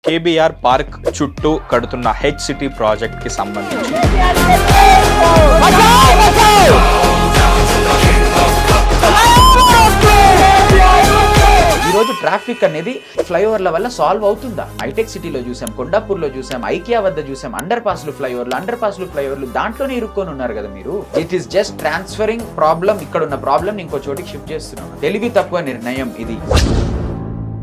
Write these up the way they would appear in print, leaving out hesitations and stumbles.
KBR park చుట్టూ కడుతున్న HCT project కి సంబంధించి ఈరోజు ట్రాఫిక్ అనేది ఫ్లైఓవర్ల వల్ల సాల్వ్ అవుతుందా? హైటెక్ సిటీలో చూసాం, కొండాపూర్లో చూసాం, ఐకియా వద్ద చూసాం, అండర్ పాస్లు ఫ్లైఓవర్లు దాంట్లోనే ఇరుక్కొని ఉన్నారు కదా మీరు. It is just transferring problem. ఇక్కడ ఉన్న ప్రాబ్లం ఇంకో చోటికి షిఫ్ట్ చేస్తున్నాం. తెలివి తక్కువ నిర్ణయం ఇది.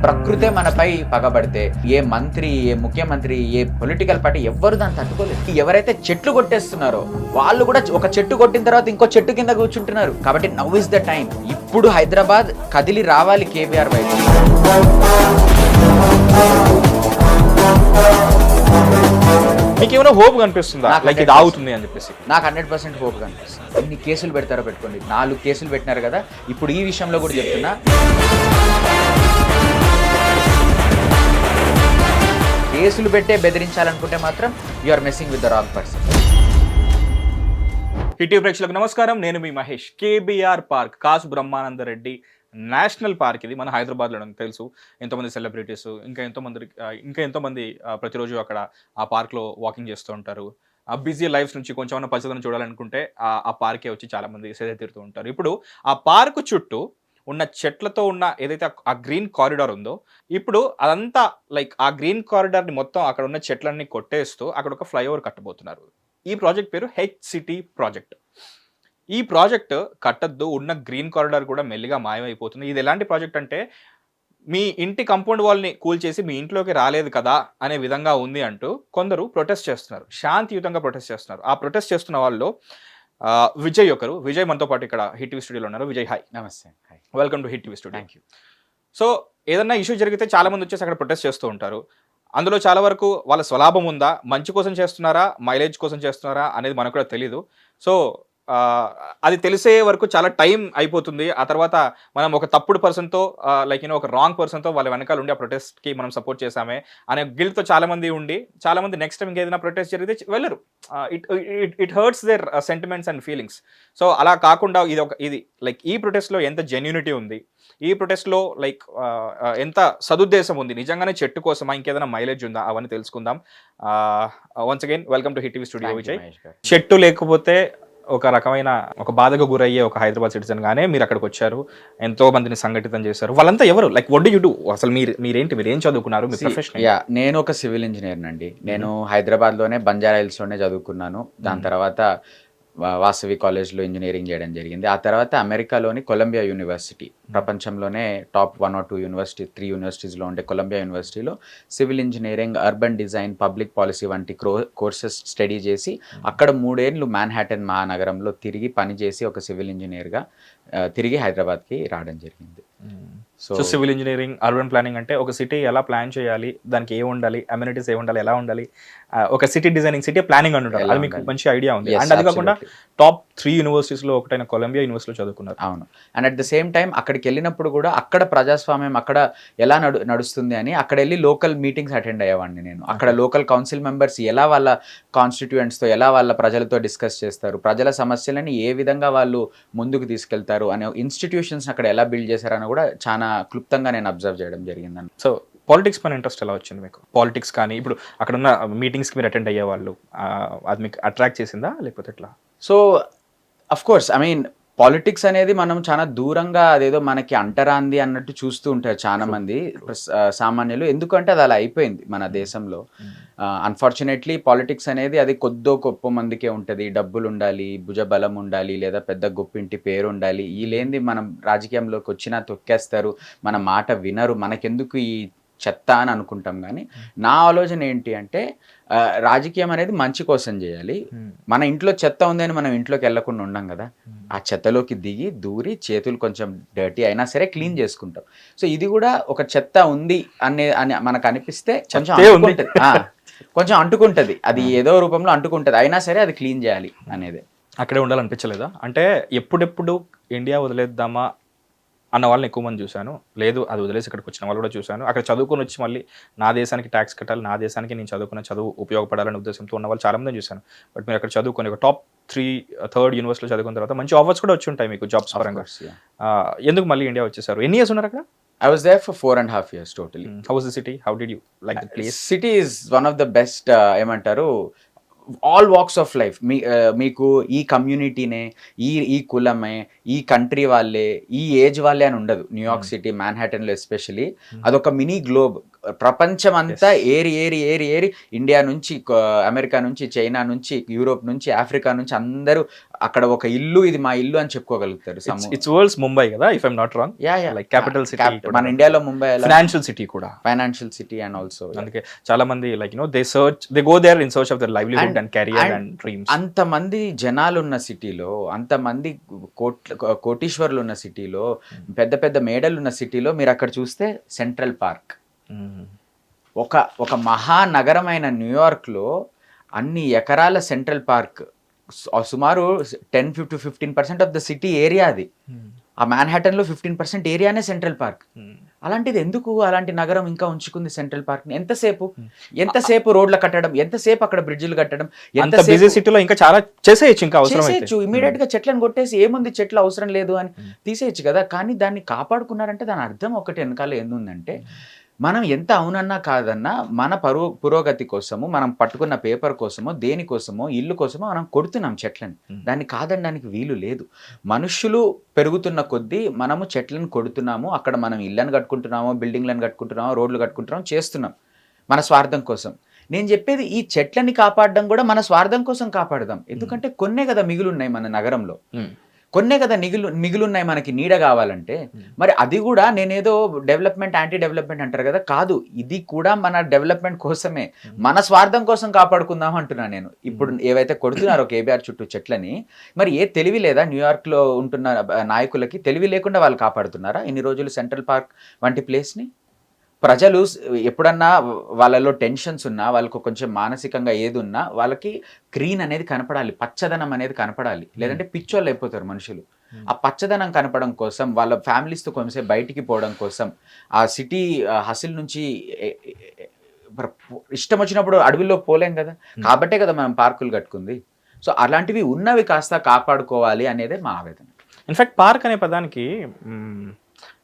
ప్రకృతే మనపై పగబడితే ఏ మంత్రి, ఏ ముఖ్యమంత్రి, ఏ పొలిటికల్ పార్టీ ఎవ్వరు దాన్ని తట్టుకోలేదు. ఎవరైతే చెట్లు కొట్టేస్తున్నారో వాళ్ళు కూడా ఒక చెట్టు కొట్టిన తర్వాత ఇంకో చెట్టు కింద కూర్చుంటున్నారు. కాబట్టి నౌ ఇస్ ద టైం. ఇప్పుడు హైదరాబాద్ కదిలి రావాలి కేబీఆర్ వైపు. మీకు ఏమైనా హోప్ కనిపిస్తుందా? లైక్ ఇది ఆగుతుంది అని చెప్పేసి. నాకు 100% హోప్ కనిపిస్తుంది. ఎన్ని కేసులు పెడతారో పెట్టుకోండి. 4 కేసులు పెట్టినారు కదా. ఇప్పుడు ఈ విషయంలో కూడా చెప్తున్నా, కేసులు పెట్టే బెదిరించాలనుకుంటే మాత్రం you are messing with the wrong person. Hit ప్రేక్షకులకు నమస్కారం, నేను మీ Mahesh. KBR park Kasu Brahmananda Reddy national park ఇది మన హైదరాబాద్లో తెలుసు. ఎంతోమంది సెలబ్రిటీస్ ఇంకా ఎంతోమంది ప్రతిరోజు అక్కడ ఆ పార్క్లో వాకింగ్ చేస్తూ ఉంటారు. ఆ బిజీ లైఫ్స్ నుంచి కొంచెం పరిస్థితులను చూడాలనుకుంటే ఆ పార్కే వచ్చి చాలామంది సేద తీరుతూ ఉంటారు. ఇప్పుడు ఆ పార్క్ చుట్టూ ఉన్న చెట్లతో ఉన్న ఏదైతే ఆ గ్రీన్ కారిడార్ ఉందో, ఇప్పుడు అదంతా లైక్ ఆ గ్రీన్ కారిడార్ని మొత్తం అక్కడ ఉన్న చెట్లన్నీ కొట్టేస్తూ అక్కడ ఒక ఫ్లైఓవర్ కట్టబోతున్నారు. ఈ ప్రాజెక్ట్ పేరు హెచ్సిటీ ప్రాజెక్ట్. ఈ ప్రాజెక్ట్ కట్టద్దు, ఉన్న గ్రీన్ కారిడార్ కూడా మెల్లిగా మాయమైపోతుంది. ఇది ఎలాంటి ప్రాజెక్ట్ అంటే, మీ ఇంటి కంపౌండ్ వాల్ని కూల్చేసి మీ ఇంట్లోకి రాలేదు కదా అనే విధంగా ఉంది అంటూ కొందరు ప్రొటెస్ట్ చేస్తున్నారు, శాంతియుతంగా ప్రొటెస్ట్ చేస్తున్నారు. ఆ ప్రొటెస్ట్ చేస్తున్న వాళ్ళు విజయ్ ఒకరు. విజయ్ మనతో పాటు ఇక్కడ హిట్ టీవీ స్టూడియోలో ఉన్నారు. విజయ్, హాయ్. నమస్తే. Welcome to hit TV studio. Thank you. So ఏదన్నా ఇష్యూ జరిగితే చాలా మంది వచ్చేసి అక్కడ ప్రొటెస్ట్ చేస్తూ ఉంటారు. అందులో చాలా వరకు వాళ్ళ స్వలాభం ఉందా, మంచి కోసం చేస్తున్నారా, మైలేజ్ కోసం చేస్తున్నారా అనేది మనకు కూడా తెలీదు. సో అది తెలిసే వరకు చాలా టైం అయిపోతుంది. ఆ తర్వాత మనం ఒక తప్పుడు పర్సన్తో ఒక రాంగ్ పర్సన్తో వాళ్ళ వెనకాల ఉండి ఆ ప్రొటెస్ట్కి మనం సపోర్ట్ చేసామే అనే గిల్ట్తో చాలా మంది నెక్స్ట్ టైం ఇంకేదైనా ప్రొటెస్ట్ జరిగితే వెళ్ళరు. It hurts their sentiments and feelings. So అలా కాకుండా ఇది ఈ ప్రొటెస్ట్లో ఎంత జెన్యూనిటీ ఉంది, ఈ ప్రొటెస్ట్లో ఎంత సదుద్దేశం ఉంది, నిజంగానే చెట్టు కోసమా, ఇంకేదైనా మైలేజ్ ఉందా, అవన్నీ తెలుసుకుందాం. Once again welcome to hit TV studio. Vijay, చెట్టు లేకపోతే ఒక రకమైన ఒక బాధకు గురయ్యే ఒక హైదరాబాద్ సిటిజన్ గానే మీరు అక్కడికి వచ్చారు, ఎంతో మందిని సంఘటితం చేశారు. వాళ్ళంతా ఎవరు? What do you do? అసలు మీరేం చదువుకున్నారు? మీ ప్రొఫెషన్? నేను ఒక సివిల్ ఇంజనీర్ నండి. నేను హైదరాబాద్లోనే బంజారా హిల్స్లోనే చదువుకున్నాను. దాని తర్వాత వాసవి కాలేజ్లో ఇంజనీరింగ్ చేయడం జరిగింది. ఆ తర్వాత అమెరికాలోని కొలంబియా యూనివర్సిటీ, ప్రపంచంలోనే టాప్ 1 or 2 యూనివర్సిటీ, 3 యూనివర్సిటీస్లో ఉండే కొలంబియా యూనివర్సిటీలో civil engineering, urban design, public policy వంటి కోర్సెస్ స్టడీ చేసి అక్కడ 3 ఏళ్ళు మ్యాన్హాటన్ మహానగరంలో తిరిగి పనిచేసి ఒక సివిల్ ఇంజనీర్గా తిరిగి హైదరాబాద్కి రావడం జరిగింది. So civil engineering, urban planning అంటే ఒక సిటీ ఎలా ప్లాన్ చేయాలి, దానికి ఏ ఉండాలి, అమ్యూనిటీస్ ఏ ఉండాలి, ఎలా ఉండాలి, ఒక సిటీ డిజైనింగ్, సిటీ ప్లానింగ్ అని ఉంటుంది. అది మీకు మంచి ఐడియా ఉంది. అండ్ అది కాకుండా టాప్ 3 యూనివర్సిటీస్లో ఒకటైన కొలంబియా యూనివర్సిటీలో చదువుకున్నారు. అవును. And at the same time అక్కడికి వెళ్ళినప్పుడు కూడా అక్కడ ప్రజాస్వామ్యం అక్కడ ఎలా నడుస్తుంది అని అక్కడ వెళ్ళి లోకల్ మీటింగ్స్ అటెండ్ అయ్యేవాడిని నేను. అక్కడ లోకల్ కౌన్సిల్ మెంబర్స్ ఎలా వాళ్ళ కాన్స్టిట్యూయెంట్స్తో, ఎలా వాళ్ళ ప్రజలతో డిస్కస్ చేస్తారు, ప్రజల సమస్యలని ఏ విధంగా వాళ్ళు ముందుకు తీసుకెళ్తారు అనే ఇన్స్టిట్యూషన్స్ అక్కడ ఎలా బిల్డ్ చేశారని కూడా చాలా క్లుప్తంగా నేను అబ్జర్వ్ చేయడం జరిగిందని. సో పాలిటిక్స్ పైన ఇంట్రెస్ట్ ఎలా వచ్చింది మీకు? పాలిటిక్స్ కానీ ఇప్పుడు అక్కడ ఉన్న మీటింగ్స్కి మీరు అటెండ్ అయ్యేవాళ్ళు, అది మీకు అట్రాక్ట్ చేసిందా లేకపోతే ఎట్లా? So of course, I mean politics అనేది మనం చాలా దూరంగా అదేదో మనకి అంటరాంది అన్నట్టు చూస్తూ ఉంటారు చాలా మంది సామాన్యులు. ఎందుకంటే అది అలా అయిపోయింది మన దేశంలో. అన్ఫార్చునేట్లీ పాలిటిక్స్ అనేది అది కొద్దో గొప్ప మందికే ఉంటుంది. డబ్బులు ఉండాలి, భుజబలం ఉండాలి, లేదా పెద్ద గొప్పింటి పేరు ఉండాలి. ఈ లేనిది మనం రాజకీయంలోకి వచ్చినా తొక్కేస్తారు, మన మాట వినరు, మనకెందుకు ఈ చెత్త అని అనుకుంటాం. కానీ నా ఆలోచన ఏంటి అంటే, రాజకీయం అనేది మంచి కోసం చేయాలి. మన ఇంట్లో చెత్త ఉందని మనం ఇంట్లోకి వెళ్ళకుండా ఉండం కదా. ఆ చెత్తలోకి దిగి దూరి చేతులు కొంచెం డర్టీ అయినా సరే క్లీన్ చేసుకుంటాం. సో ఇది కూడా ఒక చెత్త ఉంది అని మనకు అనిపిస్తే కొంచెం అంటుకుంటుంది, అది ఏదో రూపంలో అంటుకుంటుంది, అయినా సరే అది క్లీన్ చేయాలి అనేది. అక్కడే ఉండాలనిపించలేదా? అంటే ఎప్పుడెప్పుడు ఇండియా వదిలేద్దామా అన్న వాళ్ళని ఎక్కువ మంది చూశాను. లేదు, అది వదిలేసి ఇక్కడికి వచ్చిన వాళ్ళు కూడా చూశాను. అక్కడ చదువుకొని వచ్చి మళ్ళీ నా దేశానికి ట్యాక్స్ కట్టాలి, నా దేశానికి నేను చదువుకున్న చదువు ఉపయోగపడాలనే ఉద్దేశంతో ఉన్న వాళ్ళు చాలా మంది చూశాను. బట్ మీరు అక్కడ చదువుకొని ఒక టాప్ 3 యూనివర్సిటీలో చదువుకున్న తర్వాత మంచి ఆఫర్స్ కూడా వచ్చి ఉంటాయి మీకు జాబ్స్ పరంగా. ఎందుకు మళ్ళీ ఇండియా వచ్చేసారు? ఎన్ని ఇయర్స్ ఉన్నారు అక్కడ? I was there for 4.5 years totally. How was the city? How did you like the place? City is one of the best ఏమంటారు ఆల్ వాక్స్ ఆఫ్ లైఫ్ మీకు ఈ కమ్యూనిటీనే ఈ కులమే ఈ కంట్రీ వాళ్ళే ఈ ఏజ్ వాళ్ళే అని ఉండదు. న్యూయార్క్ సిటీ మ్యాన్హాటన్లో ఎస్పెషలీ అదొక మినీ గ్లోబ్. ప్రపంచం అంతా ఏరి ఏరి ఏరి ఏరి ఇండియా నుంచి అమెరికా నుంచి చైనా నుంచి యూరోప్ నుంచి ఆఫ్రికా నుంచి అందరూ అక్కడ ఒక ఇల్లు ఇది మా ఇల్లు అని చెప్పుకోగలుగుతారు. ఇట్స్ వరల్డ్స్ ముంబై కదా, if I'm not wrong. Like capital city, మన ఇండియాలో ముంబై ఫైనాన్షియల్ సిటీ కూడా, ఫైనాన్షియల్ సిటీ అండ్ ఆల్సో అందుకే చాలా మంది like they go there in search of their livelihood and career and dreams. అంతమంది జనాలు ఉన్న సిటీలో, అంతమంది కోటీశ్వర్లు ఉన్న సిటీలో, పెద్ద పెద్ద మేడలు ఉన్న సిటీలో మీరు అక్కడ చూస్తే సెంట్రల్ పార్క్, ఒక మహానగరమైన న్యూయార్క్లో అన్ని ఎకరాల సెంట్రల్ పార్క్, సుమారు 10-15% ఆఫ్ ద సిటీ ఏరియా అది. ఆ మ్యాన్హాటన్లో 15% ఏరియానే సెంట్రల్ పార్క్. అలాంటిది ఎందుకు అలాంటి నగరం ఇంకా ఉంచుకుంది సెంట్రల్ పార్క్ ని? ఎంతసేపు రోడ్లు కట్టడం, ఎంతసేపు అక్కడ బ్రిడ్జిలు కట్టడం, ఎంత బిజీ సిటీలో ఇంకా చాలా చేసేయచ్చు. ఇంకా అవసరం ఇమీడియట్ గా చెట్లను కొట్టేసి ఏముంది చెట్లు అవసరం లేదు అని తీసేయచ్చు కదా. కానీ దాన్ని కాపాడుకున్నారంటే దాని అర్థం ఒకటి వెనకాల ఏందంటే, మనం ఎంత అవునన్నా కాదన్నా మన పురోగతి కోసము, మనం పట్టుకున్న పేపర్ కోసమో దేనికోసమో ఇల్లు కోసమో మనం కొడుతున్నాం చెట్లని. దాన్ని కాదనడానికి వీలు లేదు. మనుషులు పెరుగుతున్న కొద్దీ మనము చెట్లను కొడుతున్నాము. అక్కడ మనం ఇళ్ళని కట్టుకుంటున్నామో, బిల్డింగ్లను కట్టుకుంటున్నామో, రోడ్లు కట్టుకుంటున్నామో చేస్తున్నాం మన స్వార్థం కోసం. నేను చెప్పేది ఈ చెట్లని కాపాడడం కూడా మన స్వార్థం కోసం కాపాడదాం. ఎందుకంటే కొన్నే కదా మిగులున్నాయి మన నగరంలో, కొన్నే కదా మిగులున్నాయి మనకి నీడ కావాలంటే. మరి అది కూడా నేనేదో డెవలప్మెంట్ యాంటీ డెవలప్మెంట్ అంటారు కదా, కాదు, ఇది కూడా మన డెవలప్మెంట్ కోసమే, మన స్వార్థం కోసం కాపాడుకుందాం అంటున్నాను నేను. ఇప్పుడు ఏవైతే కొడుతున్నారో కేబీఆర్ చుట్టూ చెట్లని, మరి ఏ తెలివి లేదా న్యూయార్క్లో ఉంటున్న నాయకులకి? తెలివి లేకుండా వాళ్ళు కాపాడుతున్నారా ఇన్ని రోజులు సెంట్రల్ పార్క్ వంటి ప్లేస్ని? ప్రజలు ఎప్పుడన్నా వాళ్ళలో టెన్షన్స్ ఉన్నా, వాళ్ళకు కొంచెం మానసికంగా ఏది ఉన్నా, వాళ్ళకి గ్రీన్ అనేది కనపడాలి, పచ్చదనం అనేది కనపడాలి. లేదంటే పిచ్చోళ్ళు అయిపోతారు మనుషులు. ఆ పచ్చదనం కనపడడం కోసం, వాళ్ళ ఫ్యామిలీస్తో కొంచెం బయటికి పోవడం కోసం, ఆ సిటీ హసిల్ నుంచి ఇష్టం వచ్చినప్పుడు అడవిలో పోలేం కదా. కాబట్టే కదా మనం పార్కులు కట్టుకుంది. సో అలాంటివి ఉన్నవి కాస్త కాపాడుకోవాలి అనేదే మా ఆవేదన. ఇన్ఫాక్ట్ పార్క్ అనే పదానికి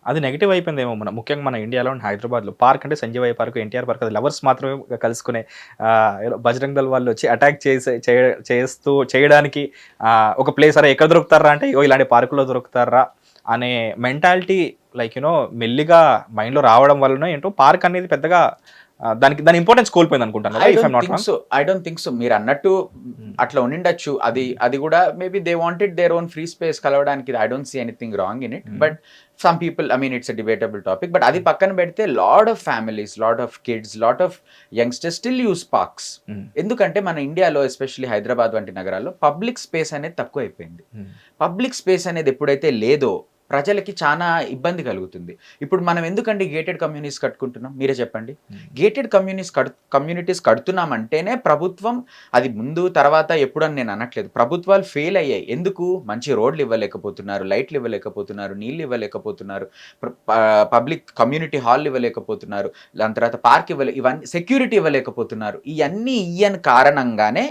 అది నెగిటివ్ అయిపోయిందేమో. ముఖ్యంగా మన ఇండియాలో హైదరాబాద్లో పార్క్ అంటే సంజీవయ్య పార్క్, ఎన్టీఆర్ పార్క్, అది లవర్స్ మాత్రమే కలుసుకునే, బజరంగ్ దళ్ వాళ్ళు వచ్చి అటాక్ చేయడానికి ఒక ప్లేస్. అరే ఎక్కడ దొరుకుతారా అంటే, ఇలాంటి పార్కులో దొరుకుతారా అనే మెంటాలిటీ లైక్ మెల్లిగా మైండ్లో రావడం వలన ఏంటో పార్క్ అనేది పెద్దగా దాని ఇంపార్టెన్స్ కోల్పోయింది అనుకుంటాను. I don't think so. మీరు అన్నట్టు అట్లా ఉండిండొచ్చు. అది కూడా maybe they wanted their own free space కలవడానికి. I don't see anything wrong in it. But some people, I mean it's a debatable topic. But అది పక్కన పెడితే lot of families, lot of kids, lot of youngsters still use parks. ఎందుకంటే మన ఇండియాలో especially Hyderabad వంటి నగరాల్లో public space అనేది తక్కువ అయిపోయింది. పబ్లిక్ స్పేస్ అనేది ఎప్పుడైతే లేదో ప్రజలకి చాలా ఇబ్బంది కలుగుతుంది. ఇప్పుడు మనం ఎందుకండి గేటెడ్ కమ్యూనిటీస్ కట్టుకుంటున్నాం? మీరే చెప్పండి. గేటెడ్ కమ్యూనిటీస్ కడుతున్నామంటేనే ప్రభుత్వం, అది ముందు తర్వాత ఎప్పుడని నేను అనట్లేదు, ప్రభుత్వాలు ఫెయిల్ అయ్యాయి. ఎందుకు? మంచి రోడ్లు ఇవ్వలేకపోతున్నారు, లైట్లు ఇవ్వలేకపోతున్నారు, నీళ్ళు ఇవ్వలేకపోతున్నారు, పబ్లిక్ కమ్యూనిటీ హాల్ ఇవ్వలేకపోతున్నారు, దాని తర్వాత పార్క్ ఇవన్నీ సెక్యూరిటీ ఇవ్వలేకపోతున్నారు. ఇవన్నీ ఇయ్యని కారణంగానే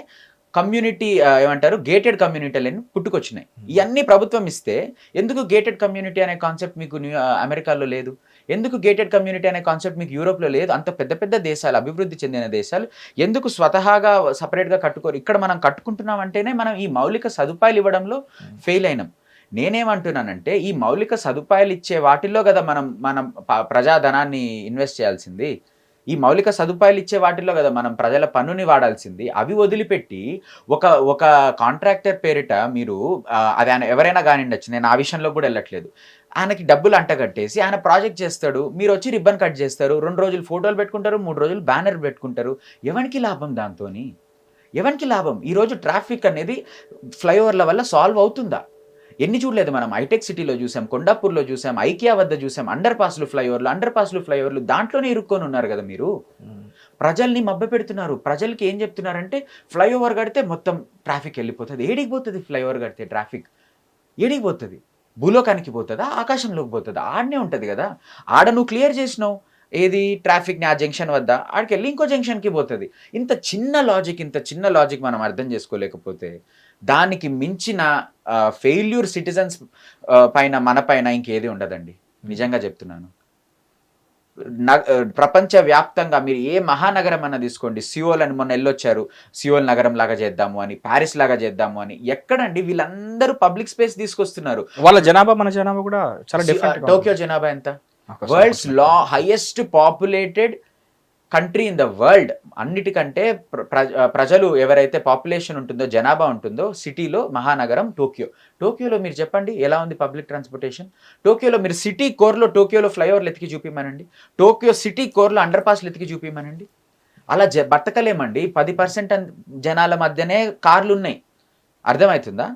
కమ్యూనిటీ ఏమంటారు గేటెడ్ కమ్యూనిటీలను పుట్టుకొచ్చినాయి. ఇవన్నీ ప్రభుత్వం ఇస్తే ఎందుకు గేటెడ్ కమ్యూనిటీ అనే కాన్సెప్ట్ మీకు అమెరికాలో లేదు? ఎందుకు గేటెడ్ కమ్యూనిటీ అనే కాన్సెప్ట్ మీకు యూరోప్లో లేదు? అంత పెద్ద పెద్ద దేశాలు, అభివృద్ధి చెందిన దేశాలు ఎందుకు స్వతహాగా సపరేట్గా కట్టుకోరు? ఇక్కడ మనం కట్టుకుంటున్నామంటేనే మనం ఈ మౌలిక సదుపాయాలు ఇవ్వడంలో ఫెయిల్ అయినాం. నేనేమంటున్నానంటే, ఈ మౌలిక సదుపాయాలు ఇచ్చే వాటిల్లో కదా మనం ప్రజాధనాన్ని ఇన్వెస్ట్ చేయాల్సింది. ఈ మౌలిక సదుపాయాలు ఇచ్చే వాటిల్లో కదా మనం ప్రజల పన్నుని వాడాల్సింది. అవి వదిలిపెట్టి ఒక కాంట్రాక్టర్ పేరిట మీరు అది ఆయన ఎవరైనా కానివ్వచ్చు, నేను ఆ విషయంలో కూడా వెళ్ళట్లేదు, ఆయనకి డబ్బులు అంటగట్టేసి ఆయన ప్రాజెక్ట్ చేస్తాడు, మీరు వచ్చి రిబ్బన్ కట్ చేస్తారు, 2 రోజులు ఫోటోలు పెట్టుకుంటారు, 3 రోజులు బ్యానర్ పెట్టుకుంటారు. ఎవరికి లాభం దాంతో? ఎవరికి లాభం? ఈరోజు ట్రాఫిక్ అనేది ఫ్లైఓవర్ల వల్ల సాల్వ్ అవుతుందా? ఎన్ని చూడలేదు మనం. హైటెక్ సిటీలో చూసాం, కొండాపూర్లో చూసాం, ఐకియా వద్ద చూసాం, అండర్ పాస్లు ఫ్లైఓవర్లు దాంట్లోనే ఇరుక్కొని ఉన్నారు కదా మీరు. ప్రజల్ని మభ్య పెడుతున్నారు. ప్రజలకి ఏం చెప్తున్నారంటే, ఫ్లైఓవర్ కడితే మొత్తం ట్రాఫిక్ వెళ్ళిపోతుంది. ఏడికి పోతుంది ఫ్లైఓవర్ కడితే ట్రాఫిక్? ఏడికి పోతుంది? భూలోకానికి పోతుందా? ఆకాశంలోకి పోతుందా? ఆడనే ఉంటుంది కదా. ఆడ నువ్వు క్లియర్ చేసినావు ఏది ట్రాఫిక్ని, ఆ జంక్షన్ వద్ద, ఆడికి వెళ్ళి ఇంకో జంక్షన్కి పోతుంది. ఇంత చిన్న లాజిక్ మనం అర్థం చేసుకోలేకపోతే దానికి మించిన ఫెయిల్యూర్ సిటిజన్స్ పైన, మన పైన ఇంకేది ఉండదండి. నిజంగా చెప్తున్నాను. ప్రపంచ వ్యాప్తంగా మీరు ఏ మహానగరం అన్న తీసుకోండి, సియోల్ అని మొన్న వెళ్ళొచ్చారు, సియోల్ నగరం లాగా చేద్దాము అని, ప్యారిస్ లాగా చేద్దాము అని. ఎక్కడండి వీళ్ళందరూ పబ్లిక్ స్పేస్ తీసుకొస్తున్నారు. వాళ్ళ జనాభా మన జనాభా కూడా చాలా డిఫరెంట్. టోక్యో జనాభా ఎంత? World's highest populated country in the world. అన్నిటికంటే ప్రజలు ఎవరైతే పాపులేషన్ ఉంటుందో, జనాభా ఉంటుందో సిటీలో మహానగరం టోక్యో. టోక్యోలో మీరు చెప్పండి ఎలా ఉంది పబ్లిక్ ట్రాన్స్పోర్టేషన్? టోక్యోలో మీరు సిటీ కోర్లో టోక్యోలో ఫ్లైఓవర్లు ఎతికి చూపిమనండి, టోక్యో సిటీ కోర్లో అండర్ పాస్లు ఎతికి చూపిమనండి. అలా బతకలేమండి. 10% జనాల మధ్యనే కార్లు ఉన్నాయి. అర్థమవుతుందా?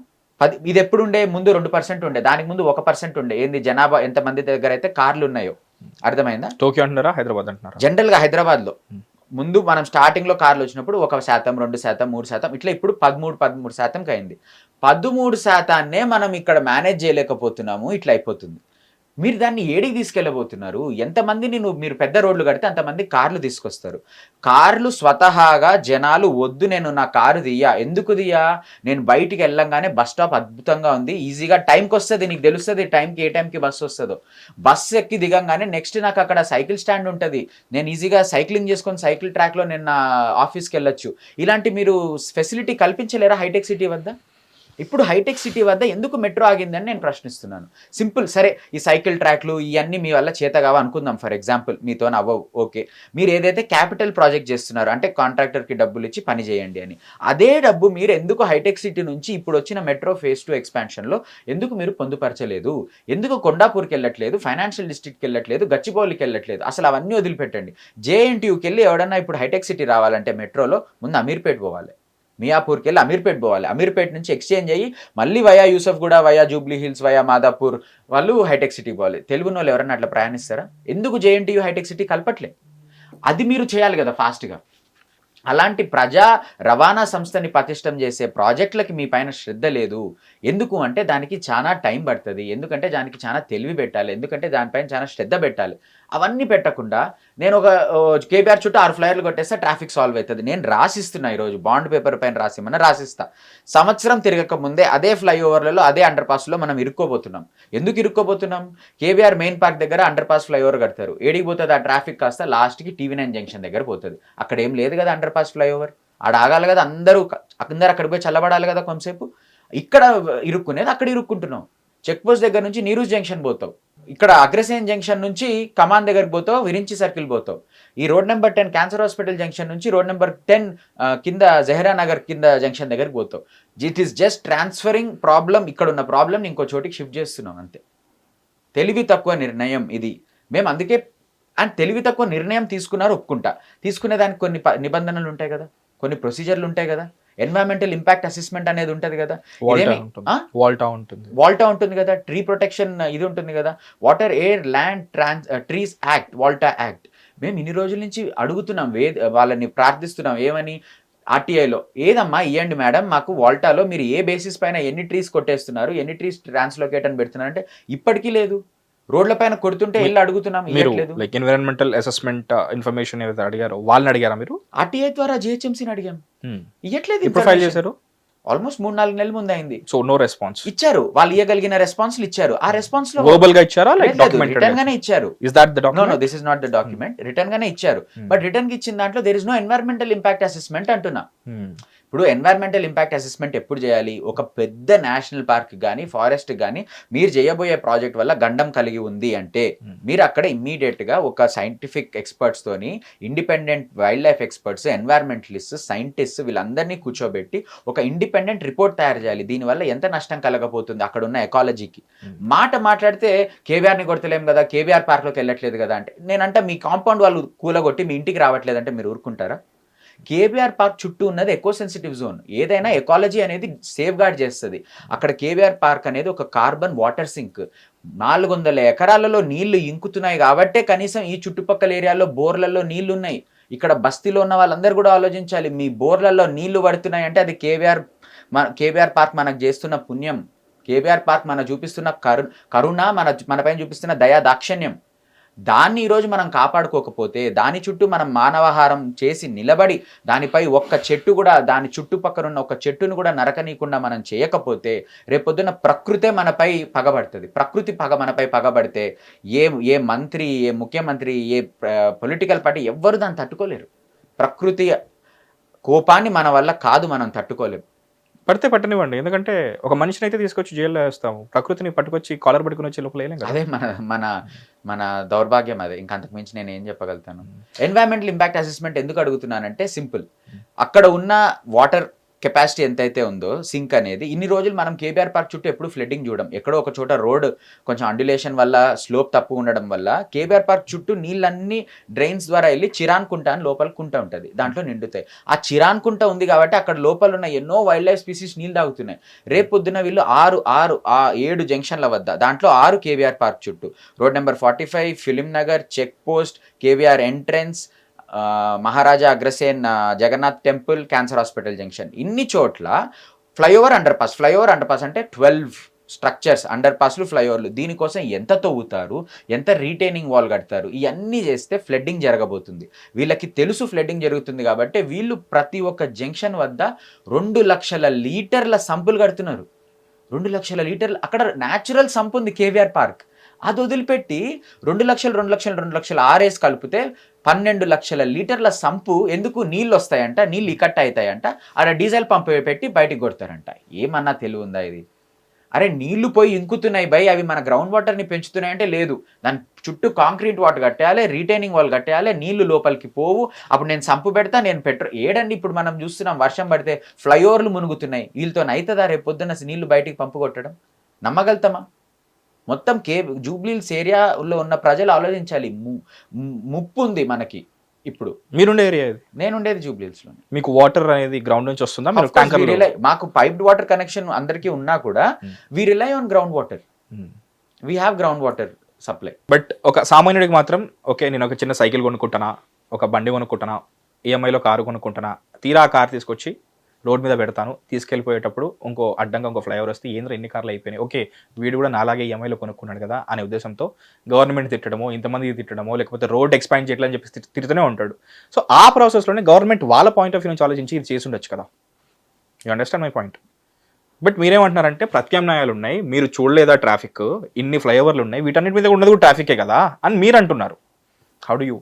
ఇది ఎప్పుడు ఉండే? ముందు 2% ఉండే, దానికి ముందు 1% ఉండే. ఏంది జనాభా ఎంతమంది దగ్గర అయితే కార్లు ఉన్నాయో. అర్థమైందా? టోక్యో అంటున్నారా, హైదరాబాద్ అంటున్నారా? జనరల్గా హైదరాబాద్లో ముందు మనం స్టార్టింగ్లో కార్లు వచ్చినప్పుడు 1%, 2%, 3%, ఇట్లా ఇప్పుడు 13% అయింది. 13% మనం ఇక్కడ మేనేజ్ చేయలేకపోతున్నాము. ఇట్లా అయిపోతుంది. మీరు దాన్ని ఏడికి తీసుకెళ్ళబోతున్నారు? ఎంతమందిని మీరు పెద్ద రోడ్లు కడితే అంతమంది కార్లు తీసుకొస్తారు. కార్లు స్వతహాగా జనాలు వద్దు, నేను నా కారు దియ్యా. ఎందుకు దియ్యా? నేను బయటికి వెళ్ళంగానే బస్ స్టాప్ అద్భుతంగా ఉంది, ఈజీగా టైంకి వస్తుంది, నీకు తెలుస్తుంది టైంకి ఏ టైంకి బస్సు వస్తుందో. బస్సు ఎక్కి దిగంగానే నెక్స్ట్ నాకు అక్కడ సైకిల్ స్టాండ్ ఉంటుంది, నేను ఈజీగా సైక్లింగ్ చేసుకొని సైకిల్ ట్రాక్లో నేను నా ఆఫీస్కి వెళ్ళొచ్చు. ఇలాంటి మీరు ఫెసిలిటీ కల్పించలేరా హైటెక్ సిటీ వద్ద? ఇప్పుడు హైటెక్ సిటీ వద్ద ఎందుకు మెట్రో ఆగిందని నేను ప్రశ్నిస్తున్నాను. సింపుల్. సరే, ఈ సైకిల్ ట్రాక్లు ఇవన్నీ మీ వల్ల చేత కావా అనుకుందాం, ఫర్ ఎగ్జాంపుల్ మీతో అవ్వవు, ఓకే. మీరు ఏదైతే క్యాపిటల్ ప్రాజెక్ట్ చేస్తున్నారో, అంటే కాంట్రాక్టర్కి డబ్బులు ఇచ్చి పని చేయండి అని, అదే డబ్బు మీరు ఎందుకు హైటెక్ సిటీ నుంచి ఇప్పుడు వచ్చిన మెట్రో ఫేజ్ 2 ఎక్స్పాన్షన్లో ఎందుకు మీరు పొందుపరచలేదు? ఎందుకు కొండాపూర్కి వెళ్ళట్లేదు, ఫైనాన్షియల్ డిస్ట్రిక్ట్కి వెళ్ళట్లేదు, గచ్చిబౌలికి వెళ్ళట్లేదు? అసలు అవన్నీ వదిలిపెట్టండి. జేఎన్టీయూకి వెళ్ళి ఎవడన్నా ఇప్పుడు హైటెక్ సిటీ రావాలంటే మెట్రోలో ముందు అమీర్పేట్ పోవాలి, మియాపూర్కి వెళ్ళి అమీర్పేట్ పోవాలి, అమీర్పేట్ నుంచి ఎక్స్చేంజ్ అయ్యి మళ్ళీ వయా యూసఫ్ కూడా, via Jubilee hills, via Madhapur వాళ్ళు హైటెక్ సిటీ పోవాలి. తెలుగు వాళ్ళు ఎవరన్నా అట్లా ప్రయాణిస్తారా? ఎందుకు జేఎన్టీయూ హైటెక్ సిటీ కలపట్లే? అది మీరు చేయాలి కదా ఫాస్ట్గా. అలాంటి ప్రజా రవాణా సంస్థని పటిష్టం చేసే ప్రాజెక్టులకి మీ పైన శ్రద్ధ లేదు. ఎందుకు అంటే దానికి చాలా టైం పడుతుంది, ఎందుకంటే దానికి చాలా తెలివి పెట్టాలి, ఎందుకంటే దానిపైన చాలా శ్రద్ధ పెట్టాలి. అవన్నీ పెట్టకుండా నేను ఒక కేబీఆర్ చుట్టూ 6 ఫ్లైర్లు కొట్టేస్తే ట్రాఫిక్ సాల్వ్ అవుతుంది. నేను రాసిస్తున్నా, ఈరోజు బాండ్ పేపర్ పైన రాసిమన్నా రాసిస్తా. సంవత్సరం తిరగక ముందే అదే ఫ్లైఓవర్లలో, అదే అండర్ పాస్లో మనం ఇరుక్కోబోతున్నాం. ఎందుకు ఇరుక్కోబోతున్నాం? కేబీఆర్ మెయిన్ పార్క్ దగ్గర అండర్ పాస్ ఫ్లైఓవర్ కడతారు, ఏడికి పోతుంది ఆ ట్రాఫిక్? కాస్త లాస్ట్కి TV9 జంక్షన్ దగ్గర పోతుంది. అక్కడ ఏం లేదు కదా అండర్ పాస్ ఫ్లైఓవర్, ఆడ ఆగాలి కదా, అందరూ అక్కడికి పోయి చల్లబడాలి కదా కొంతసేపు. ఇక్కడ ఇరుక్కునేది అక్కడ ఇరుక్కుంటున్నాం. చెక్ పోస్ట్ దగ్గర నుంచి నీరూజ్ జంక్షన్ పోతావు, ఇక్కడ అగ్రసేన్ జంక్షన్ నుంచి కమాన్ దగ్గరికి పోతావు, విరించి సర్కిల్ పోతావు. ఈ road number 10 cancer hospital junction నుంచి రోడ్ నెంబర్ 10 కింద జహరా నగర్ కింద జంక్షన్ దగ్గరికి పోతావు. It is just transferring problem. ఇక్కడ ఉన్న ప్రాబ్లం ఇంకో చోటికి షిఫ్ట్ చేస్తున్నాం అంతే. తెలివి తక్కువ నిర్ణయం ఇది. మేము అందుకే తెలివి తక్కువ నిర్ణయం తీసుకున్నారు, ఒప్పుకుంటా. తీసుకునే దానికి కొన్ని నిబంధనలు ఉంటాయి కదా, కొన్ని ప్రొసీజర్లు ఉంటాయి కదా. ఎన్వైరన్మెంటల్ ఇంపాక్ట్ అసెస్మెంట్ అనేది ఉంటుంది కదా, వాల్టా ఉంటుంది కదా, ట్రీ ప్రొటెక్షన్ ఇది ఉంటుంది కదా, water air land trees act, WALTA act. మేము ఇన్ని రోజుల నుంచి అడుగుతున్నాం, వాళ్ళని ప్రార్థిస్తున్నాం, ఏమని? ఆర్టీఐలో ఏదమ్మా ఇవ్వండి మేడం మాకు, వాల్టాలో మీరు ఏ బేసిస్ పైన ఎన్ని ట్రీస్ కొట్టేస్తున్నారు, ఎన్ని ట్రీస్ ట్రాన్స్లోకేట్ అని పెడుతున్నారు అంటే ఇప్పటికీ లేదు. రోడ్ల పైన కొడుతుంటే వెళ్ళి అడుగుతున్నాం, లైక్ ఎన్విరాన్మెంటల్ అసెస్మెంట్ ఇన్ఫర్మేషన్ ఏదైతే అడిగారో వాళ్ళని అడిగారా మీరు? ఆర్టీఐ ద్వారా జిహెచ్ఎంసీని అడిగాం, ఇవ్వట్లేదు. ఇప్పుడు ఫైల్ చేశారు ఆల్మోస్ట్ 3-4 నెలల ముందు అయింది. సో నో రెస్పాన్స్ ఇచ్చారు, వాళ్ళు ఇవ్వగలిగిన రెస్పాన్స్లు ఇచ్చారు. ఆ రెస్పాన్స్ లో వర్బల్ గా ఇచ్చారా, లైక్ రిటర్న్ గానే ఇచ్చారు. Is that the document? No this is not the document. Return గానే ఇచ్చారు. బట్ రిటర్న్ కి ఇచ్చిన దాంట్లో there is no environmental impact assessment అంటున్నా. ఇప్పుడు ఎన్వైరన్మెంటల్ ఇంపాక్ట్ అసెస్మెంట్ ఎప్పుడు చేయాలి? ఒక పెద్ద నేషనల్ పార్క్ కానీ ఫారెస్ట్ కానీ మీరు చేయబోయే ప్రాజెక్ట్ వల్ల గండం కలిగి ఉంది అంటే మీరు అక్కడ ఇమ్మీడియట్ గా ఒక సైంటిఫిక్ ఎక్స్పర్ట్స్ తోని, independent wild life experts, environmentalist, scientist వీళ్ళందరినీ కూర్చోబెట్టి ఒక ఇండిపెండెంట్ రిపోర్ట్ తయారు చేయాలి. దీనివల్ల ఎంత నష్టం కలగబోతుంది అక్కడ ఉన్న ఎకాలజీకి. మాట్లాడితే కేబీఆర్ని కొడతలేం కదా, కేబీఆర్ పార్క్లోకి వెళ్ళట్లేదు కదా అంటే, నేనంటే మీ కాంపౌండ్ వాళ్ళు కూలగొట్టి మీ ఇంటికి రావట్లేదంటే మీరు ఊరుకుంటారా? కేబీఆర్ పార్క్ చుట్టూ ఉన్నది ఎకో సెన్సిటివ్ జోన్. ఏదైనా ఎకాలజీ అనేది సేఫ్ గార్డ్ చేస్తుంది. అక్కడ కేబీఆర్ పార్క్ అనేది ఒక కార్బన్ వాటర్ సింక్. 400 ఎకరాలలో నీళ్లు ఇంకుతున్నాయి కాబట్టే కనీసం ఈ చుట్టుపక్కల ఏరియాలో బోర్లలో నీళ్లు ఉన్నాయి. ఇక్కడ బస్తీలో ఉన్న వాళ్ళందరూ కూడా ఆలోచించాలి, మీ బోర్లలో నీళ్లు పడుతున్నాయి అంటే అది కేబీఆర్ పార్క్ మనకు చేస్తున్న పుణ్యం. కేబీఆర్ పార్క్ మన చూపిస్తున్న కరుణ, మన పైన చూపిస్తున్న దయా దాక్షిణ్యం. దాన్ని ఈరోజు మనం కాపాడుకోకపోతే, దాని చుట్టూ మనం మానవహారం చేసి నిలబడి, దానిపై ఒక్క చెట్టు కూడా, దాని చుట్టుపక్కల ఉన్న ఒక చెట్టును కూడా నరకనీయకుండా మనం చేయకపోతే, రేపొద్దున ప్రకృతే మనపై పగబడుతుంది. ప్రకృతి మనపై పగబడితే ఏ మంత్రి, ఏ ముఖ్యమంత్రి, ఏ పొలిటికల్ పార్టీ ఎవ్వరు దాన్ని తట్టుకోలేరు. ప్రకృతి కోపాన్ని మన వల్ల కాదు, మనం తట్టుకోలేము. పడితే పట్టనివ్వండి, ఎందుకంటే ఒక మనిషిని అయితే తీసుకొచ్చి జైల్లో వేస్తాము, ప్రకృతిని పట్టుకొచ్చి కాలర్ పట్టుకుని వచ్చి లోపల వేయలేం కదా. అదే మన మన మన దౌర్భాగ్యం అదే. ఇంకా అంతకు మించి నేను ఏం చెప్పగలుగుతాను. ఎన్వైరన్మెంటల్ ఇంపాక్ట్ అసెస్మెంట్ ఎందుకు అడుగుతున్నానంటే సింపుల్. అక్కడ ఉన్న వాటర్ కెపాసిటీ ఎంతైతే ఉందో సింక్ అనేది, ఇన్ని రోజులు మనం కేబీఆర్ పార్క్ చుట్టూ ఎప్పుడు ఫ్లడ్డింగ్ చూడం. ఎక్కడో ఒక చోట రోడ్ కొంచెం అండ్యులేషన్ వల్ల, స్లోప్ తప్పు ఉండడం వల్ల కేబీఆర్ పార్క్ చుట్టూ నీళ్ళన్నీ డ్రైన్స్ ద్వారా వెళ్ళి చిరాన్ కుంట అని లోపల కుంట ఉంటుంది, దాంట్లో నిండుతాయి. ఆ చిరాన్ కుంట ఉంది కాబట్టి అక్కడ లోపల ఉన్న ఎన్నో వైల్డ్ లైఫ్ స్పీసీస్ నీళ్ళు తాగుతున్నాయి. రేపు పొద్దున వీళ్ళు 7 జంక్షన్ల వద్ద, దాంట్లో 6 కేబీఆర్ పార్క్ చుట్టూ, road number 45, Film Nagar, check post, KBR entrance, Maharaja Agrasen Jagannath temple, cancer hospital junction, ఇన్ని చోట్ల ఫ్లైఓవర్ అండర్ పాస్ అంటే 12 స్ట్రక్చర్స్, అండర్ పాస్లు, ఫ్లైఓవర్లు. దీనికోసం ఎంత తవ్వుతారు, ఎంత రీటైనింగ్ వాల్ కడతారు, ఇవన్నీ చేస్తే ఫ్లడ్డింగ్ జరగబోతుంది. వీళ్ళకి తెలుసు ఫ్లడ్డింగ్ జరుగుతుంది కాబట్టి వీళ్ళు ప్రతి ఒక్క జంక్షన్ వద్ద 2 లక్షల లీటర్ల సంపులు కడుతున్నారు. 2 లక్షల లీటర్లు. అక్కడ న్యాచురల్ సంపు ఉంది కేవీఆర్ పార్క్, అది వదిలిపెట్టి 2 లక్షలు ఆర్ఎస్ కలిపితే 12 లక్షల లీటర్ల సంపు. ఎందుకు? నీళ్ళు వస్తాయంట, నీళ్ళు ఇకట్ అవుతాయంట, ఆడ డీజిల్ పంప్ పెట్టి బయటికి కొడతారంట. ఏమన్నా తెలివి ఉందా ఇది? అరే నీళ్లు పోయి ఇంకుతున్నాయి బై, అవి మన గ్రౌండ్ వాటర్ని పెంచుతున్నాయంటే లేదు. దాని చుట్టూ కాంక్రీట్ వాటర్ కట్టేయాలి, రీటైనింగ్ వాల్ కట్టేయాలి, నీళ్లు లోపలికి పోవు. అప్పుడు నేను సంపు పెడతా, నేను ఏడండి ఇప్పుడు మనం చూస్తున్నాం, వర్షం పడితే ఫ్లైఓవర్లు మునుగుతున్నాయి. వీళ్ళతో అవుతుందా రేపు పొద్దున్న నీళ్లు బయటికి పంపు కొట్టడం? నమ్మగలుగుతామా? మొత్తం జూబ్లీహిల్స్ ఏరియాలో ఉన్న ప్రజలు ఆలోచించాలి. ముప్పు ఉంది మనకి. ఇప్పుడు మీరుండే ఏరియా ఇది? నేను ఉండేది జూబ్లీహిల్స్లో. మీకు వాటర్ అనేది గ్రౌండ్ నుంచి వస్తుందా? మాకు పైప్డ్ వాటర్ కనెక్షన్ అందరికీ ఉన్నా కూడా we rely on ground water. We have ground water supply. But ఒక సామాన్యుడికి మాత్రం, ఓకే నేను ఒక చిన్న సైకిల్ కొనుక్కుంటానా, ఒక బండి కొనుక్కుంటానా, ఈఎంఐలో కారు కొనుక్కుంటానా, తీరా ఆ కారు తీసుకొచ్చి రోడ్ మీద పెడతాను, తీసుకెళ్ళిపోయేటప్పుడు ఇంకో అడ్డంగా ఇంకో ఫ్లైఓవర్ వస్తే ఏంద్ర ఎన్ని కార్లు అయిపోయినాయి, ఓకే వీడు కూడా నాలాగే ఈఎంఐలో కొనుక్కున్నాడు కదా అనే ఉద్దేశంతో గవర్నమెంట్ తిట్టడమో, ఇంతమంది తిట్టడమో, లేకపోతే రోడ్ ఎక్స్పాండ్ చేయట్లని చెప్పి తిడుతూనే ఉంటాడు. సో ఆ ప్రాసెస్లోనే గవర్నమెంట్ వాళ్ళ పాయింట్ ఆఫ్ వ్యూ నుంచి ఆలోచించి ఇది చేసి ఉండొచ్చు కదా. You understand my point? But మీరేమంటున్నారంటే ప్రత్యామ్నాయాలు ఉన్నాయి, మీరు చూడలేదా ట్రాఫిక్, ఇన్ని ఫ్లైఓవర్లు ఉన్నాయి, వీటన్నిటి మీద ఉన్నది కూడా ట్రాఫికే కదా అని మీరు అంటున్నారు. హౌ డు యూ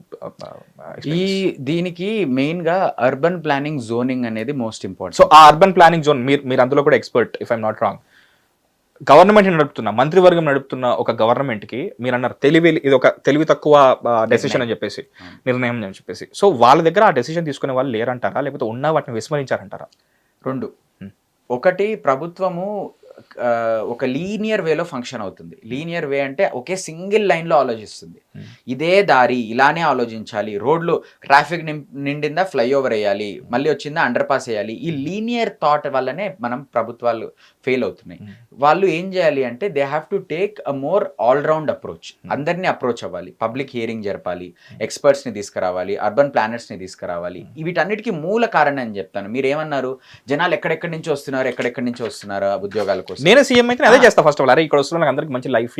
దీనికి మెయిన్ గా అర్బన్ ప్లానింగ్, జోనింగ్ అనేది మోస్ట్ ఇంపార్టెంట్. సో ఆ అర్బన్ ప్లానింగ్ జోన్ మీరు అందులో కూడా expert, if I'm not wrong. Government నడుపుతున్న, మంత్రివర్గం నడుపుతున్న ఒక గవర్నమెంట్ కి మీరు అన్నారు ఇది ఒక తెలివి తక్కువ డెసిషన్ అని చెప్పేసి, నిర్ణయం అని చెప్పేసి. సో వాళ్ళ దగ్గర ఆ డెసిషన్ తీసుకునే వాళ్ళు లేరంటారా, లేకపోతే ఉన్న వాటిని విస్మరించారంటారా? 2. ఒకటి, ప్రభుత్వము ఒక లీనియర్ వేలో ఫంక్షన్ అవుతుంది. లీనియర్ వే అంటే ఒకే సింగిల్ లైన్లో ఆలోచిస్తుంది. ఇదే దారి, ఇలానే ఆలోచించాలి, రోడ్లు ట్రాఫిక్ నిండిందా ఫ్లైఓవర్ వేయాలి, మళ్ళీ వచ్చిందా అండర్ పాస్ వేయాలి. ఈ లీనియర్ థాట్ వల్లనే మనం ప్రభుత్వాలు ఫెయిల్ అవుతున్నాయి. వాళ్ళు ఏం చేయాలి అంటే they have to take a more all round approach. అందరినీ అప్రోచ్ అవ్వాలి, పబ్లిక్ హియరింగ్ జరపాలి, ఎక్స్పర్ట్స్ని తీసుకురావాలి, అర్బన్ ప్లానర్స్ని తీసుకురావాలి. వీటన్నిటికీ మూల కారణం అని చెప్తాను. మీరు ఏమన్నారు, జనాలు ఎక్కడెక్కడి నుంచి వస్తున్నారు ఉద్యోగాల కోసం. నేను సీఎం అయితే అదే చేస్తా. ఫస్ట్ ఆఫ్ ఆల్, అరే ఇక్కడ వస్తున్నారు అందరికి మంచి లైఫ్.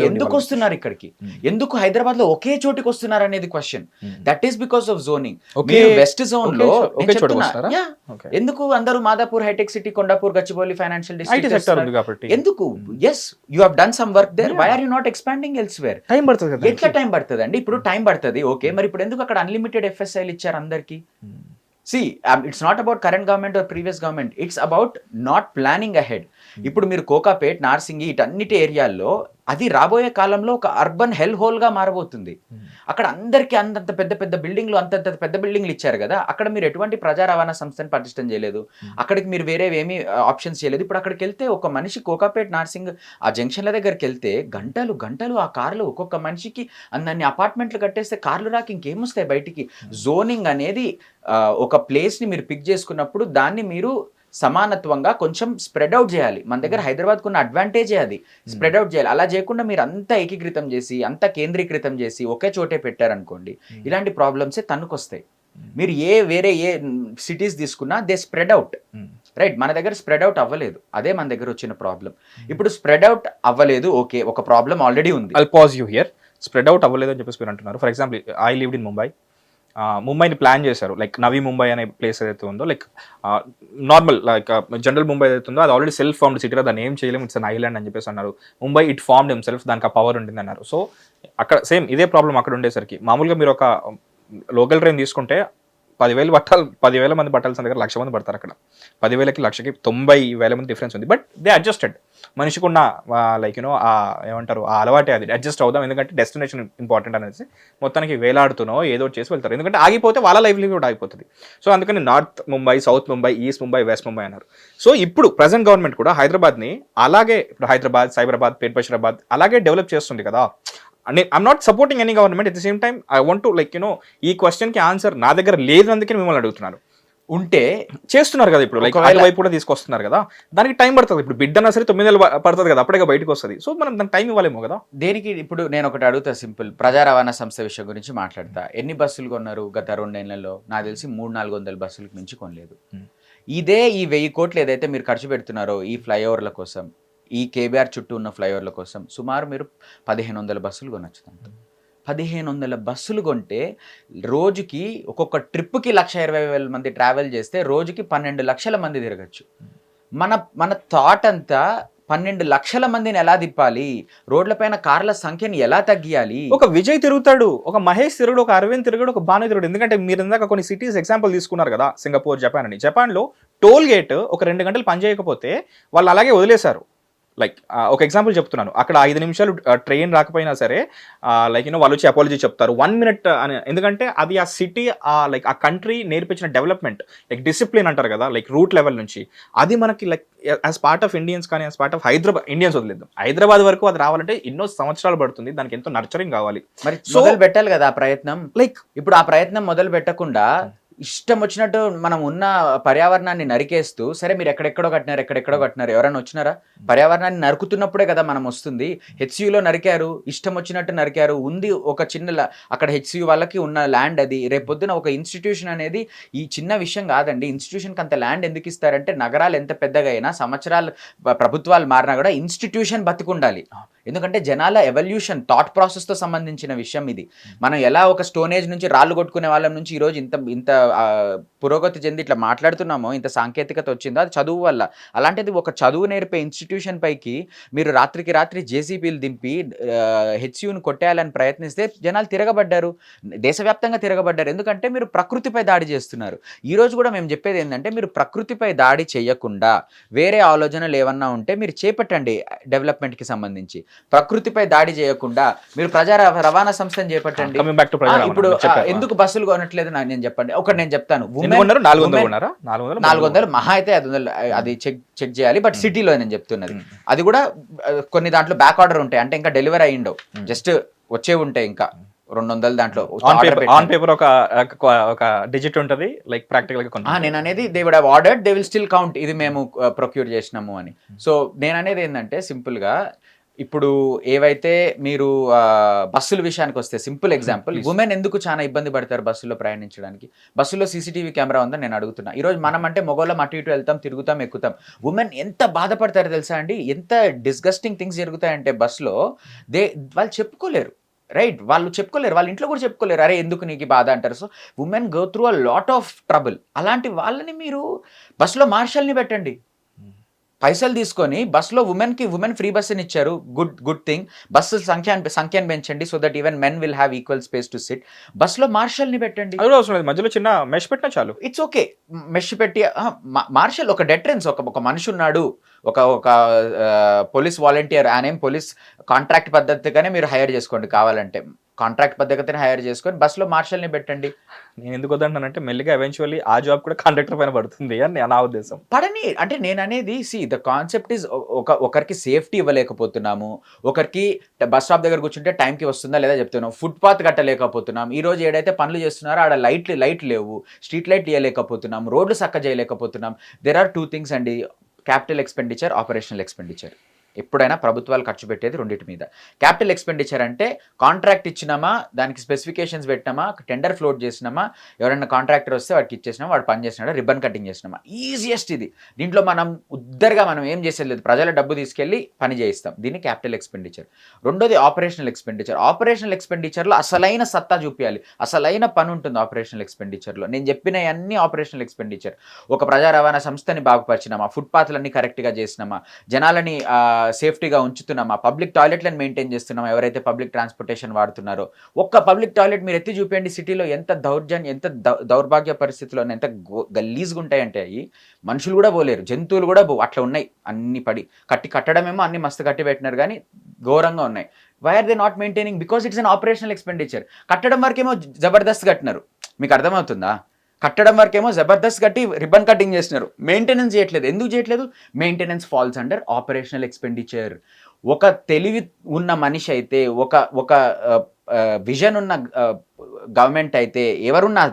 ఎందుకు వస్తున్నారు ఇక్కడికి, ఎందుకు హైదరాబాద్ లో ఒకే చోటికి వస్తున్నారు అనేది question. That is because of zoning. West zone లో ఎందుకు అందరూ మాదాపూర్, హైటెక్ City, Kondapur, Gachibowli financial district ఎందుకు? Yes, you have done some work there, why are you not expanding elsewhere? Time పడుతుంది. ఎట్లా టైం పడుతుంది అండి? ఇప్పుడు టైం పడుతుంది, ఓకే, మరి ఇప్పుడు ఎందుకు అక్కడ అన్లిమిటెడ్ ఎఫ్ఎస్ఐలు ఇచ్చారు అందరికి? See, it's not about current government or previous government. It's about not planning ahead. ఇప్పుడు మీరు కోకాపేట్, నార్సింగి, ఇటన్నిటి ఏరియాల్లో అది రాబోయే కాలంలో ఒక అర్బన్ హెల్ హోల్ గా మారబోతుంది. అక్కడ అందరికీ అంతంత పెద్ద పెద్ద బిల్డింగ్లు, అంతంత పెద్ద బిల్డింగ్లు ఇచ్చారు కదా. అక్కడ మీరు ఎటువంటి ప్రజా రవాణా సంస్థను పటిష్టం చేయలేదు, అక్కడికి మీరు వేరేవేమీ ఆప్షన్స్ చేయలేదు. ఇప్పుడు అక్కడికి వెళ్తే ఒక మనిషి కోకాపేట్, నార్సింగ్ ఆ జంక్షన్ల దగ్గరికి వెళ్తే గంటలు ఆ కార్లు, ఒక్కొక్క మనిషికి అన్ని అపార్ట్మెంట్లు కట్టేస్తే కార్లు రాక ఇంకేమొస్తాయి బయటికి. జోనింగ్ అనేది ఒక ప్లేస్ని మీరు పిక్ చేసుకున్నప్పుడు దాన్ని మీరు సమానత్వంగా కొంచెం స్ప్రెడ్ అవుట్ చేయాలి. మన దగ్గర హైదరాబాద్కు ఉన్న అడ్వాంటేజే అది, స్ప్రెడ్ అవుట్ చేయాలి. అలా చేయకుండా మీరు అంతా ఏకీకృతం చేసి, అంతా కేంద్రీకృతం చేసి ఒకే చోటే పెట్టారనుకోండి, ఇలాంటి ప్రాబ్లమ్సే తన్నుకొస్తాయి. మీరు వేరే ఏ సిటీస్ తీసుకున్నా దే స్ప్రెడ్ అవుట్, రైట్? మన దగ్గర స్ప్రెడ్ అవుట్ అవ్వలేదు, అదే మన దగ్గర వచ్చిన ప్రాబ్లం. ఇప్పుడు స్ప్రెడ్ అవుట్ అవ్వలేదు, ఓకే, ఒక ప్రాబ్లం ఆల్రెడీ ఉంది. I'll pause you here. Spread out అవ్వలేదు అని చెప్పేసి మీరు అంటున్నారు. For example I lived in Mumbai. ముంబైని ప్లాన్ చేశారు. లైక్ నవీ ముంబై అనే ప్లేస్ ఏదైతే ఉందో, like normal like general Mumbai ఏదైతే ఉందో అది ఆల్రెడీ సెల్ఫ్ ఫార్మ్డ్ సిటీ, దాన్ని ఏం చేయలేము, ఇట్స్ అన్ ఐలాండ్ అని చెప్పేసి అన్నారు. ముంబై ఇట్ ఫార్మ్డ్ హిమ్సెల్ఫ్, దానికి ఆ పవర్ ఉంటుంది అన్నారు. సో అక్కడ సేమ్ ఇదే ప్రాబ్లం అక్కడ ఉండేసరికి, మామూలుగా మీరు ఒక లోకల్ ట్రైన్ తీసుకుంటే 10,000 మంది పట్టాల్సిన దగ్గర 1,00,000 మంది పడతారు అక్కడ. 10,000కి 1,00,000కి 90,000 మంది డిఫరెన్స్ ఉంది. But they adjusted. మనిషికున్న లైక్ యూనో ఏమంటారు ఆ అలవాటే, అది అడ్జస్ట్ అవుదాం, ఎందుకంటే డెస్టినేషన్ ఇంపార్టెంట్ అనేసి మొత్తానికి వేలాడుతునో ఏదో ఒకటి చేసి వెళ్తారు. ఎందుకంటే ఆగిపోతే వాళ్ళ లైవ్లీహుడ్ ఆగిపోతుంది. సో అందుకని north Mumbai, south Mumbai, east Mumbai, west Mumbai అన్నారు. సో ఇప్పుడు ప్రజెంట్ గవర్నమెంట్ కూడా హైదరాబాద్ని అలాగే, ఇప్పుడు హైదరాబాద్, సైబరాబాద్, పేట్ బషీరాబాద్ అలాగే డెవలప్ చేస్తుంది కదా. I'm not supporting any government, at the same time I want to like you know ఈ క్వశ్చన్కి ఆన్సర్ నా దగ్గర లేదు, అందుకే మిమ్మల్ని అడుగుతున్నాను. ఉంటే చేస్తున్నారు కదా ఇప్పుడు, లైక్ వైపు కూడా తీసుకొస్తున్నారు కదా, దానికి టైం పడుతుంది. ఇప్పుడు బిడ్డ అన్నా సరే 9 నెలలు పడుతుంది కదా, అప్పుడే బయటకు వస్తుంది. సో మనం దానికి టైం ఇవ్వలేము కదా. దేనికి ఇప్పుడు నేను ఒకటి అడుగుతా, సింపుల్. ప్రజా రవాణా సంస్థ విషయం గురించి మాట్లాడతా. ఎన్ని బస్సులు కొన్నారు గత 2 నెలల్లో? నాకు తెలిసి 300-400 బస్సులకు మించి కొనలేదు. ఇదే ఈ 1,000 కోట్లు ఏదైతే మీరు ఖర్చు పెడుతున్నారో ఈ ఫ్లైఓవర్ల కోసం, ఈ కేబీఆర్ చుట్టూ ఉన్న ఫ్లైఓవర్ల కోసం, సుమారు మీరు 1,500 బస్సులు కొనొచ్చు. 1,500 బస్సులు కొంటే రోజుకి ఒక్కొక్క ట్రిప్కి 1,20,000 మంది ట్రావెల్ చేస్తే రోజుకి 12 లక్షల మంది తిరగచ్చు. మన థాట్ అంతా 12 లక్షల మందిని ఎలా తిప్పాలి, రోడ్లపైన కార్ల సంఖ్యని ఎలా తగ్గియాలి. ఒక విజయ్ తిరుగుతాడు, ఒక మహేష్ తిరుగుడు, ఒక అరవింద్ తిరుగుడు, ఒక భాను తిరుగుడు. ఎందుకంటే మీరు ఇందాక కొన్ని సిటీస్ ఎగ్జాంపుల్ తీసుకున్నారు కదా, సింగపూర్, జపాన్ అని. జపాన్లో టోల్ గేట్ ఒక 2 గంటలు పనిచేయకపోతే వాళ్ళు అలాగే వదిలేశారు. లైక్ ఒక ఎగ్జాంపుల్ చెప్తున్నాను, అక్కడ 5 నిమిషాలు ట్రైన్ రాకపోయినా సరే లైక్ యూనో వాళ్ళు వచ్చి అపాలజీ చెప్తారు 1 మినిట్ అని. ఎందుకంటే అది ఆ సిటీ లైక్ ఆ కంట్రీ నేర్పించిన డెవలప్మెంట్, లైక్ డిసిప్లిన్ అంటారు కదా, లైక్ రూట్ లెవెల్ నుంచి. అది మనకి like as part of Indians కానీ యాజ్ పార్ట్ ఆఫ్ ఇండియన్స్ వదిలేద్దాం. హైదరాబాద్ వరకు అది రావాలంటే ఎన్నో సంవత్సరాలు పడుతుంది, దానికి ఎంతో నర్చరింగ్ కావాలి. మరి మొదలు పెట్టాలి కదా ఆ ప్రయత్నం. లైక్ ఇప్పుడు ఆ ప్రయత్నం మొదలు పెట్టకుండా ఇష్టం వచ్చినట్టు మనం ఉన్న పర్యావరణాన్ని నరికేస్తూ, సరే మీరు ఎక్కడెక్కడో కట్టినారు, ఎవరైనా వచ్చినారా? పర్యావరణాన్ని నరుకుతున్నప్పుడే కదా మనం వస్తుంది. హెచ్సియులో నరికారు, ఇష్టం వచ్చినట్టు నరికారు. ఉంది ఒక చిన్న అక్కడ హెచ్సియు వాళ్ళకి ఉన్న ల్యాండ్ అది. రేపొద్దున ఒక ఇన్స్టిట్యూషన్ అనేది ఈ చిన్న విషయం కాదండి. ఇన్స్టిట్యూషన్కి అంత ల్యాండ్ ఎందుకు ఇస్తారంటే, నగరాలు ఎంత పెద్దగా అయినా, సంవత్సరాలు ప్రభుత్వాలు మారినా కూడా ఇన్స్టిట్యూషన్ బతికుండాలి. ఎందుకంటే జనాల ఎవల్యూషన్, థాట్ ప్రాసెస్తో సంబంధించిన విషయం ఇది. మనం ఎలా ఒక స్టోనేజ్ నుంచి రాళ్ళు కొట్టుకునే వాళ్ళం నుంచి ఈరోజు ఇంత పురోగతి చెంది ఇట్లా మాట్లాడుతున్నామో, ఇంత సాంకేతికత వచ్చిందో అది చదువు వల్ల. అలాంటిది ఒక చదువు నేర్పే ఇన్స్టిట్యూషన్ పైకి మీరు రాత్రికి రాత్రి జేసీబీలు దింపి హెచ్సియుని కొట్టేయాలని ప్రయత్నిస్తే జనాలు తిరగబడ్డారు, దేశవ్యాప్తంగా తిరగబడ్డారు. ఎందుకంటే మీరు ప్రకృతిపై దాడి చేస్తున్నారు. ఈరోజు కూడా మేము చెప్పేది ఏంటంటే, మీరు ప్రకృతిపై దాడి చేయకుండా వేరే ఆలోచనలు ఏమన్నా ఉంటే మీరు చేపట్టండి. డెవలప్మెంట్కి సంబంధించి ప్రకృతిపై దాడి చేయకుండా మీరు ప్రజా రవాణా సంస్థను చేపట్టండి. ఇప్పుడు ఎందుకు బస్సులు కొనట్లేదు నేను చెప్పండి. నేను చెప్తాను, 400 మహా అయితే 500 అది చెక్ చేయాలి. బట్ సిటీలో నేను చెప్తున్నది, అది కూడా కొన్ని దాంట్లో బ్యాక్ ఆర్డర్ ఉంటాయి, అంటే ఇంకా డెలివరీ అయ్యిండవు, జస్ట్ వచ్చే ఉంటాయి ఇంకా 200 దాంట్లో. ఆన్ పేపర్ ఒక డిజిట్ ఉంటుంది, లైక్ ప్రాక్టికల్ గా. నేను అనేది they would have ordered, they will still count ఇది మేము ప్రొక్యూర్ చేసినాము అని. సో నేను అనేది ఏంటంటే, సింపుల్ గా ఇప్పుడు ఏవైతే మీరు బస్సుల విషయానికి వస్తే, సింపుల్ ఎగ్జాంపుల్, ఉమెన్ ఎందుకు చాలా ఇబ్బంది పడతారు బస్సులో ప్రయాణించడానికి? బస్సులో సీసీటీవీ కెమెరా ఉందని నేను అడుగుతున్నా. ఈరోజు మనం అంటే మొగోళ్ళం అటు ఇటు వెళ్తాం, తిరుగుతాం, ఎక్కుతాం. ఉమెన్ ఎంత బాధపడతారో తెలుసా అండి? ఎంత డిస్గస్టింగ్ థింగ్స్ జరుగుతాయంటే బస్సులో, వాళ్ళు చెప్పుకోలేరు. రైట్, వాళ్ళు చెప్పుకోలేరు, వాళ్ళ ఇంట్లో కూడా చెప్పుకోలేరు. అరే ఎందుకు నీకు బాధ అంటారు. So women go through a lot of trouble. అలాంటి వాళ్ళని మీరు బస్సులో మార్షల్ని పెట్టండి, పైసలు తీసుకొని బస్సులో ఉమెన్ ఫ్రీ బస్సుని ఇచ్చారు, గుడ్ థింగ్. బస్సు సంఖ్యను పెంచండి, so that even men will have equal space to SIT. బస్సులో మార్షల్ని పెట్టండి, మధ్యలో చిన్న మెష్ పెట్టినా చాలు, ఇట్స్ ఓకే. మెష్ పెట్టి మార్షల్ ఒక డెటరెన్స్, ఒక మనిషి ఉన్నాడు, ఒక పోలీస్ వాలంటీర్, ఆయన పోలీస్ కాంట్రాక్ట్ పద్ధతిగానే మీరు హైర్ చేసుకోండి, కావాలంటే కాంట్రాక్ట్ పద్ధతిని హైర్ చేసుకొని బస్సులో మార్షల్ని పెట్టండి. నేను ఎందుకు వద్దంటానంటే, మెల్లిగా ఎవెన్చువల్లీ ఆ జాబ్ కూడా కండక్టర్ పైన పడుతుంది అని నా ఉద్దేశం. పడని అంటే నేను అనేది, ద కాన్సెప్ట్ ఈజ్, ఒకరికి సేఫ్టీ ఇవ్వలేకపోతున్నాము, ఒకరికి బస్ స్టాప్ దగ్గర కూర్చుంటే టైంకి వస్తుందా లేదా చెప్తున్నాం, ఫుట్పాత్ కట్టలేకపోతున్నాం. ఈ రోజు ఏదైతే పనులు చేస్తున్నారో ఆడ లైట్ లేవు, స్ట్రీట్ లైట్ ఇవ్వలేకపోతున్నాం, రోడ్లు చక్క చేయలేకపోతున్నాం. దెర్ ఆర్ 2 థింగ్స్ అండి, క్యాపిటల్ ఎక్స్పెండిచర్, ఆపరేషనల్ ఎక్స్పెండిచర్. ఎప్పుడైనా ప్రభుత్వాలు ఖర్చు పెట్టేది రెండింటి మీద. క్యాపిటల్ ఎక్స్పెండిచర్ అంటే కాంట్రాక్ట్ ఇచ్చినామా, దానికి స్పెసిఫికేషన్స్ పెట్టినామా, టెండర్ ఫ్లోట్ చేసినామా, ఎవరైనా కాంట్రాక్టర్ వస్తే వాడికి ఇచ్చేసినామా, వాడు పని చేసినాడా, రిబ్బన్ కటింగ్ చేసినామా. ఈజియెస్ట్ ఇది. దీంట్లో మనం మనం ఏం చేసేది లేదు, ప్రజల డబ్బు తీసుకెళ్ళి పని చేయిస్తాం. దీన్ని క్యాపిటల్ ఎక్స్పెండిచర్. రెండోది ఆపరేషనల్ ఎక్స్పెండిచర్. ఆపరేషనల్ ఎక్స్పెండిచర్లో అసలైన సత్తా చూపించాలి, అసలైన పని ఉంటుంది ఆపరేషనల్ ఎక్స్పెండిచర్లో. నేను చెప్పిన అన్ని ఆపరేషనల్ ఎక్స్పెండిచర్. ఒక ప్రజా రవాణా సంస్థని బాగుపరిచినామా, ఫుట్పాత్లన్నీ కరెక్ట్గా చేసినామా, జనాలని సేఫ్టీగా ఉంచుతున్నామా, పబ్లిక్ టాయిలెట్లను మెయింటైన్ చేస్తున్నామా, ఎవరైతే పబ్లిక్ ట్రాన్స్పోర్టేషన్ వాడుతున్నారో. ఒక్క పబ్లిక్ టాయిలెట్ మీరు ఎత్తి చూపించండి సిటీలో, ఎంత ఎంత దౌర్భాగ్య పరిస్థితుల్లో, ఎంత గలీజ్గా ఉంటాయంటే అవి మనుషులు కూడా పోలేరు, జంతువులు కూడా అట్లా ఉన్నాయి. అన్ని పడి కట్టడమేమో అన్ని మస్తు కట్టి పెట్టినారు కానీ ఘోరంగా ఉన్నాయి. Why are they not maintaining? Because it's an operational expenditure. కట్టడం వరకేమో జబర్దస్త్ కట్టినారు, మీకు అర్థమవుతుందా? కట్టడం వరకేమో జబర్దస్త్ కట్టి రిబ్బన్ కటింగ్ చేసినారు, మెయింటెనెన్స్ చేయట్లేదు. ఎందుకు చేయట్లేదు? Maintenance falls under operational expenditure. ఒక తెలివి ఉన్న మనిషి అయితే, ఒక విజన్ ఉన్న గవర్నమెంట్ అయితే, ఎవరున్నా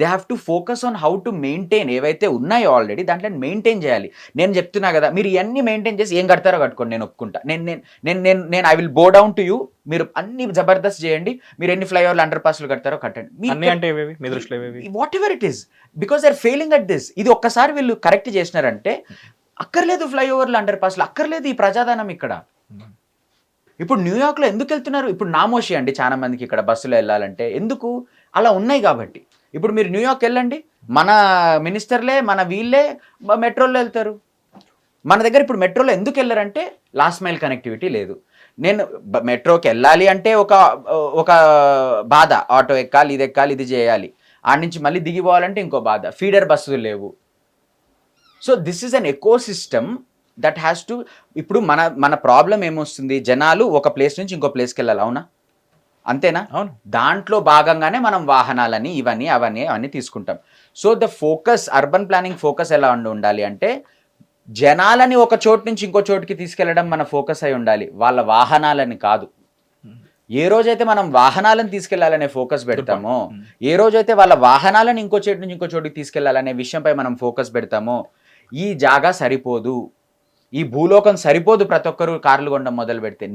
they have to focus on how to maintain ఏవైతే ఉన్నాయో ఆల్రెడీ దాంట్లో మెయింటైన్ చేయాలి. నేను చెప్తున్నా కదా, మీరు ఇవన్నీ మెయింటైన్ చేసి ఏం కడతారో కట్టుకోండి, నేను ఒప్పుకుంటా. నేను ఐ విల్ బో డౌన్ టు యూ. మీరు అన్ని జబర్దస్త్ చేయండి, మీరు ఎన్ని ఫ్లైఓవర్లు అండర్ పాస్లు కడతారో కట్టండి. Whatever it is, because they are failing at this. ఇది ఒక్కసారి వీళ్ళు కరెక్ట్ చేసినారంటే అక్కర్లేదు ఫ్లైఓవర్లు అండర్ పాస్లు, అక్కర్లేదు ఈ ప్రజాధనం ఇక్కడ. ఇప్పుడు న్యూయార్క్లో ఎందుకు వెళ్తున్నారు? ఇప్పుడు నామోషి అండి చాలా మందికి ఇక్కడ బస్సులో వెళ్ళాలంటే. ఎందుకు? అలా ఉన్నాయి కాబట్టి. ఇప్పుడు మీరు న్యూయార్క్ వెళ్ళండి, మన మినిస్టర్లే మన వీళ్ళే మెట్రోలో వెళ్తారు. మన దగ్గర ఇప్పుడు మెట్రోలో ఎందుకు వెళ్ళారంటే లాస్ట్ మైల్ కనెక్టివిటీ లేదు. నేను మెట్రోకి వెళ్ళాలి అంటే ఒక బాధ, ఆటో ఎక్కాలి, ఇది ఎక్కాలి, ఇది చేయాలి. ఆడ నుంచి మళ్ళీ దిగిపోవాలంటే ఇంకో బాధ, ఫీడర్ బస్సులు లేవు. So this is an eco system that has to. ఇప్పుడు మన ప్రాబ్లం ఏమొస్తుంది, జనాలు ఒక ప్లేస్ నుంచి ఇంకో ప్లేస్కి వెళ్ళాలి, అవునా? అంతేనా? అవును. దాంట్లో భాగంగానే మనం వాహనాలని అవన్నీ తీసుకుంటాం. So the focus, urban planning focus ఎలా ఉండాలి అంటే జనాలని ఒక చోటు నుంచి ఇంకో చోటుకి తీసుకెళ్లడం మన ఫోకస్ అయి ఉండాలి, వాళ్ళ వాహనాలని కాదు. ఏ రోజైతే మనం వాహనాలను తీసుకెళ్లాలనే ఫోకస్ పెడతామో, ఏ రోజైతే వాళ్ళ వాహనాలను ఇంకో చోటు నుంచి ఇంకో చోటుకి తీసుకెళ్లాలనే విషయంపై మనం ఫోకస్ పెడతామో, ఈ జాగా సరిపోదు, ఈ భూలోకం సరిపోదు. ప్రతి ఒక్కరు కార్లు కొనడం మొదలు పెడితే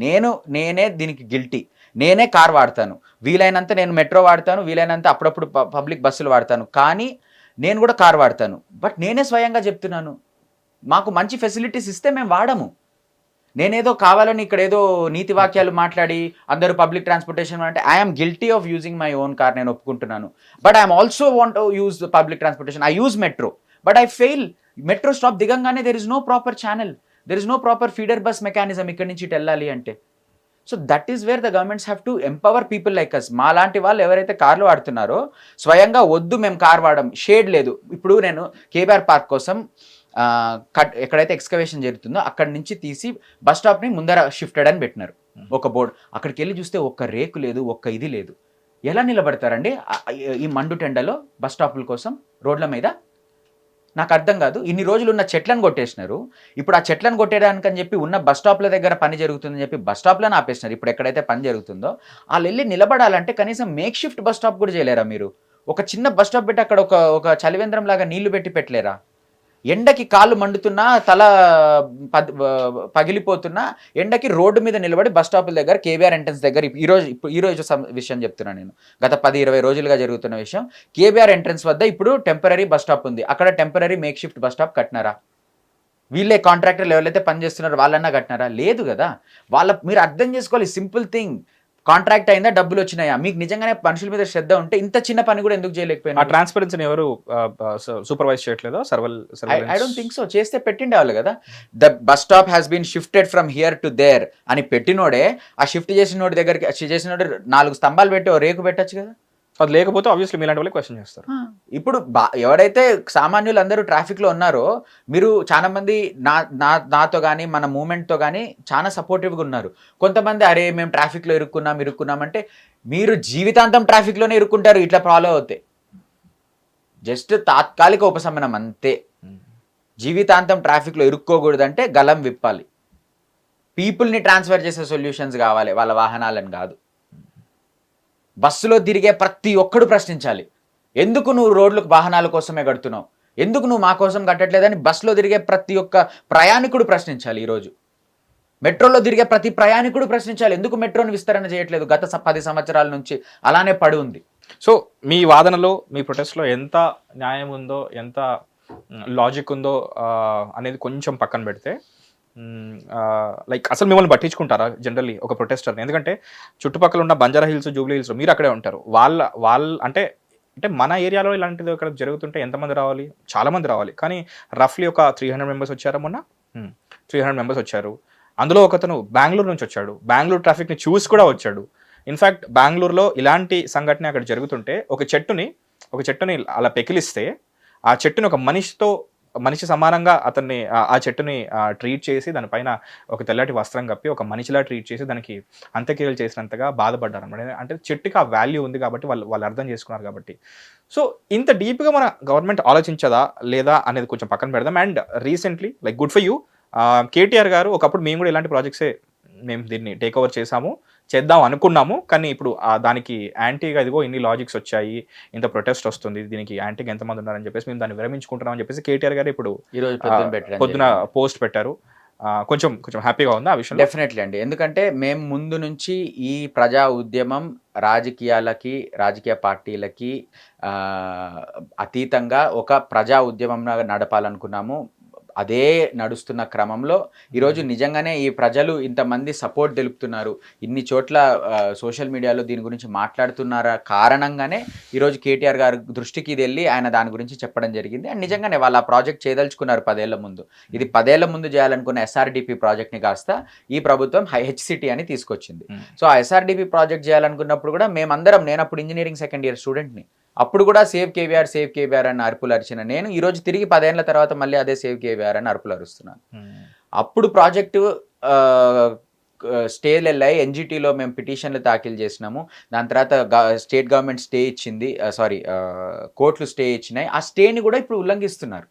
నేనే దీనికి గిల్టీ. నేనే కార్ వాడతాను, వీలైనంత నేను మెట్రో వాడతాను, వీలైనంత అప్పుడప్పుడు పబ్లిక్ బస్సులు వాడతాను, కానీ నేను కూడా కార్ వాడతాను. బట్ నేనే స్వయంగా చెప్తున్నాను, మాకు మంచి ఫెసిలిటీస్ ఇస్తే మేము వాడము. నేనేదో కావాలని ఇక్కడ ఏదో నీతి వాక్యాలు మాట్లాడి అందరూ పబ్లిక్ ట్రాన్స్పోర్టేషన్ అంటే I'm guilty of using my own car, నేను ఒప్పుకుంటున్నాను. But I'm also want to use public transportation. I use metro but I fail. Metro stop దిగంగానే there is no proper channel, there is no proper feeder bus mechanism ఇక్కడి నుంచి ఇటు వెళ్ళాలి అంటే. So that is where the governments have to empower people like us. మా లాంటి వాళ్ళు ఎవరైతే కార్లు వాడుతున్నారో స్వయంగా వద్దు మేము కార్ వాడడం, షేడ్ లేదు. ఇప్పుడు నేను కేబీఆర్ పార్క్ కోసం ఎక్కడైతే ఎక్స్కవేషన్ జరుగుతుందో అక్కడి నుంచి తీసి బస్ స్టాప్ని ముందర షిఫ్టెడ్ అని పెట్టినారు ఒక బోర్డు. అక్కడికి వెళ్ళి చూస్తే ఒక్క రేకు లేదు, ఒక్క ఇది లేదు. ఎలా నిలబడతారండి ఈ మండు టెండలో బస్ స్టాపుల కోసం రోడ్ల మీద? నాకు అర్థం కాదు. ఇన్ని రోజులు ఉన్న చెట్లను కొట్టేసినారు. ఇప్పుడు ఆ చెట్లను కొట్టేయడానికని చెప్పి ఉన్న బస్ స్టాప్ల దగ్గర పని జరుగుతుందని చెప్పి బస్ స్టాప్లను ఆపేసినారు. ఇప్పుడు ఎక్కడైతే పని జరుగుతుందో వాళ్ళు వెళ్ళి నిలబడాలంటే కనీసం మేక్ షిఫ్ట్ బస్ స్టాప్ కూడా చేయలేరా మీరు? ఒక చిన్న బస్ స్టాప్ పెట్టి అక్కడ ఒక చలివేంద్రం లాగా నీళ్లు పెట్టి పెట్టలేరా? ఎండకి కాళ్ళు మండుతున్నా, తల పగిలిపోతున్నా ఎండకి రోడ్డు మీద నిలబడి బస్ స్టాపుల దగ్గర, కేబీఆర్ ఎంట్రన్స్ దగ్గర, ఈరోజు విషయం చెప్తున్నాను నేను, గత 10-20 రోజులుగా జరుగుతున్న విషయం. కేబీఆర్ ఎంట్రన్స్ వద్ద ఇప్పుడు టెంపరీ బస్ స్టాప్ ఉంది, అక్కడ temporary make shift bus stop కట్టినారా? వీళ్ళే కాంట్రాక్టర్లు ఎవరైతే పని చేస్తున్నారో వాళ్ళన్నా కట్టినారా? లేదు కదా. మీరు అర్థం చేసుకోవాలి, సింపుల్ థింగ్. కాంట్రాక్ట్ అయిందా, డబ్బులు వచ్చినాయా? మీకు నిజంగానే మనుషుల మీద శ్రద్ధ ఉంటే ఇంత చిన్న పని కూడా ఎందుకు చేయలేకపోయినా? ఆ ట్రాన్స్పరెన్సీని ఎవరు సూపర్వైజ్ చేయట్లేదో? I don't think so. చేస్తే పెట్టిండేవాళ్ళు కదా. The bus stop has been shifted from here to there అని పెట్టినోడే, ఆ షిఫ్ట్ చేసినోడి దగ్గరికి 4 స్తంభాలు పెట్టి ఓ రేకు పెట్టచ్చు కదా. అది లేకపోతే ఆబ్వియస్లీ మీలాంటి వాళ్ళే క్వశ్చన్ చేస్తారు. ఇప్పుడు ఎవరైతే సామాన్యులు అందరూ ట్రాఫిక్లో ఉన్నారో, మీరు చాలా మంది నాతో కానీ మన మూమెంట్తో కానీ చాలా సపోర్టివ్గా ఉన్నారు. కొంతమంది అరే మేము ట్రాఫిక్లో ఇరుక్కున్నాం అంటే మీరు జీవితాంతం ట్రాఫిక్లోనే ఇరుక్కుంటారు ఇట్లా ఫాలో అవుతే. జస్ట్ తాత్కాలిక ఉపశమనం అంతే. జీవితాంతం ట్రాఫిక్లో ఇరుక్కోకూడదంటే గలం విప్పాలి. పీపుల్ని ట్రాన్స్ఫర్ చేసే సొల్యూషన్స్ కావాలి, వాళ్ళ వాహనాలను కాదు. బస్సులో తిరిగే ప్రతి ఒక్కడు ప్రశ్నించాలి, ఎందుకు నువ్వు రోడ్లకు వాహనాల కోసమే కడుతున్నావు, ఎందుకు నువ్వు మా కోసం కట్టట్లేదని బస్సులో తిరిగే ప్రతి ఒక్క ప్రయాణికుడు ప్రశ్నించాలి ఈరోజు. మెట్రోలో తిరిగే ప్రతి ప్రయాణికుడు ప్రశ్నించాలి, ఎందుకు మెట్రోని విస్తరణ చేయట్లేదు, గత 10 సంవత్సరాల నుంచి అలానే పడి ఉంది. సో మీ వాదనలో, మీ ప్రొటెస్ట్లో ఎంత న్యాయం ఉందో, ఎంత లాజిక్ ఉందో అనేది కొంచెం పక్కన పెడితే, లైక్ అసలు మిమ్మల్ని పట్టించుకుంటారా జనరల్లీ ఒక ప్రొటెస్టర్ని? ఎందుకంటే చుట్టుపక్కల ఉన్న బంజారా హిల్స్, జూబ్లీ హిల్స్, మీరు అక్కడే ఉంటారు. వాళ్ళ అంటే అంటే మన ఏరియాలో ఇలాంటిది ఇక్కడ జరుగుతుంటే ఎంతమంది రావాలి? చాలామంది రావాలి. కానీ రఫ్లీ ఒక 300 మెంబర్స్ వచ్చారా మొన్న? 300 మెంబర్స్ వచ్చారు. అందులో ఒకతను బెంగళూరు నుంచి వచ్చాడు. బెంగళూరు ట్రాఫిక్ని చూసి కూడా వచ్చాడు. ఇన్ఫ్యాక్ట్ బెంగళూరులో ఇలాంటి సంఘటన అక్కడ జరుగుతుంటే ఒక చెట్టుని అలా పెకిలిస్తే ఆ చెట్టుని ఒక మనిషి సమానంగా అతన్ని ఆ చెట్టుని ట్రీట్ చేసి దానిపైన ఒక తెల్లటి వస్త్రం కప్పి ఒక మనిషిలా ట్రీట్ చేసి దానికి అంత్యక్రియలు చేసినంతగా బాధపడ్డారు అనమాట. అంటే చెట్టుకి ఆ వాల్యూ ఉంది కాబట్టి వాళ్ళు అర్థం చేసుకున్నారు కాబట్టి. సో ఇంత డీప్గా మన గవర్నమెంట్ ఆలోచించదా లేదా అనేది కొంచెం పక్కన పెడదాం. And recently like good for you, KTR గారు ఒకప్పుడు మేము కూడా ఇలాంటి ప్రాజెక్ట్సే మేము దీన్ని టేక్ ఓవర్ చేద్దాం అనుకున్నాము, కానీ ఇప్పుడు దానికి యాంటీగా ఇదిగో ఇన్ని లాజిక్స్ వచ్చాయి, ఇంత ప్రొటెస్ట్ వస్తుంది, దీనికి యాంటీగా ఎంతమంది ఉన్నారని చెప్పేసి మేము దాన్ని విరమించుకుంటున్నామని చెప్పేసి కేటీఆర్ గారు ఇప్పుడు పొద్దున పోస్ట్ పెట్టారు. కొంచెం హ్యాపీగా ఉంది ఆ విషయం. డెఫినెట్లీ అండి, ఎందుకంటే మేము ముందు నుంచి ఈ ప్రజా ఉద్యమం రాజకీయ పార్టీలకి అతీతంగా ఒక ప్రజా ఉద్యమంగా నడపాలనుకున్నాము. అదే నడుస్తున్న క్రమంలో ఈరోజు నిజంగానే ఈ ప్రజలు ఇంతమంది సపోర్ట్ తెలుపుతున్నారు, ఇన్ని చోట్ల సోషల్ మీడియాలో దీని గురించి మాట్లాడుతున్నారా కారణంగానే ఈరోజు కేటీఆర్ గారి దృష్టికి ఇది వెళ్ళి ఆయన దాని గురించి చెప్పడం జరిగింది. అండ్ నిజంగానే వాళ్ళు ఆ ప్రాజెక్ట్ చేయదలుచుకున్నారు 10 ఏళ్ల ముందు. ఇది 10 ఏళ్ల ముందు చేయాలనుకున్న SRDP ప్రాజెక్ట్ని కాస్త ఈ ప్రభుత్వం HCT అని తీసుకొచ్చింది. సో ఆ SRDP ప్రాజెక్ట్ చేయాలనుకున్నప్పుడు కూడా నేను అప్పుడు ఇంజనీరింగ్ సెకండ్ ఇయర్ స్టూడెంట్ని. అప్పుడు కూడా సేవ్ కేవీఆర్ అని అరుపులు అరిచిన నేను ఈరోజు తిరిగి 10 ఏళ్ల తర్వాత మళ్ళీ అదే సేవ్ కేవీఆర్ అని అరుపులు అరుస్తున్నాను. అప్పుడు ప్రాజెక్టు స్టేలు వెళ్ళాయి, NGTలో మేము పిటిషన్లు దాఖలు చేసినాము. దాని తర్వాత స్టేట్ గవర్నమెంట్ స్టే ఇచ్చింది, కోర్టులు స్టే ఇచ్చినాయి. ఆ స్టేని కూడా ఇప్పుడు ఉల్లంఘిస్తున్నారు.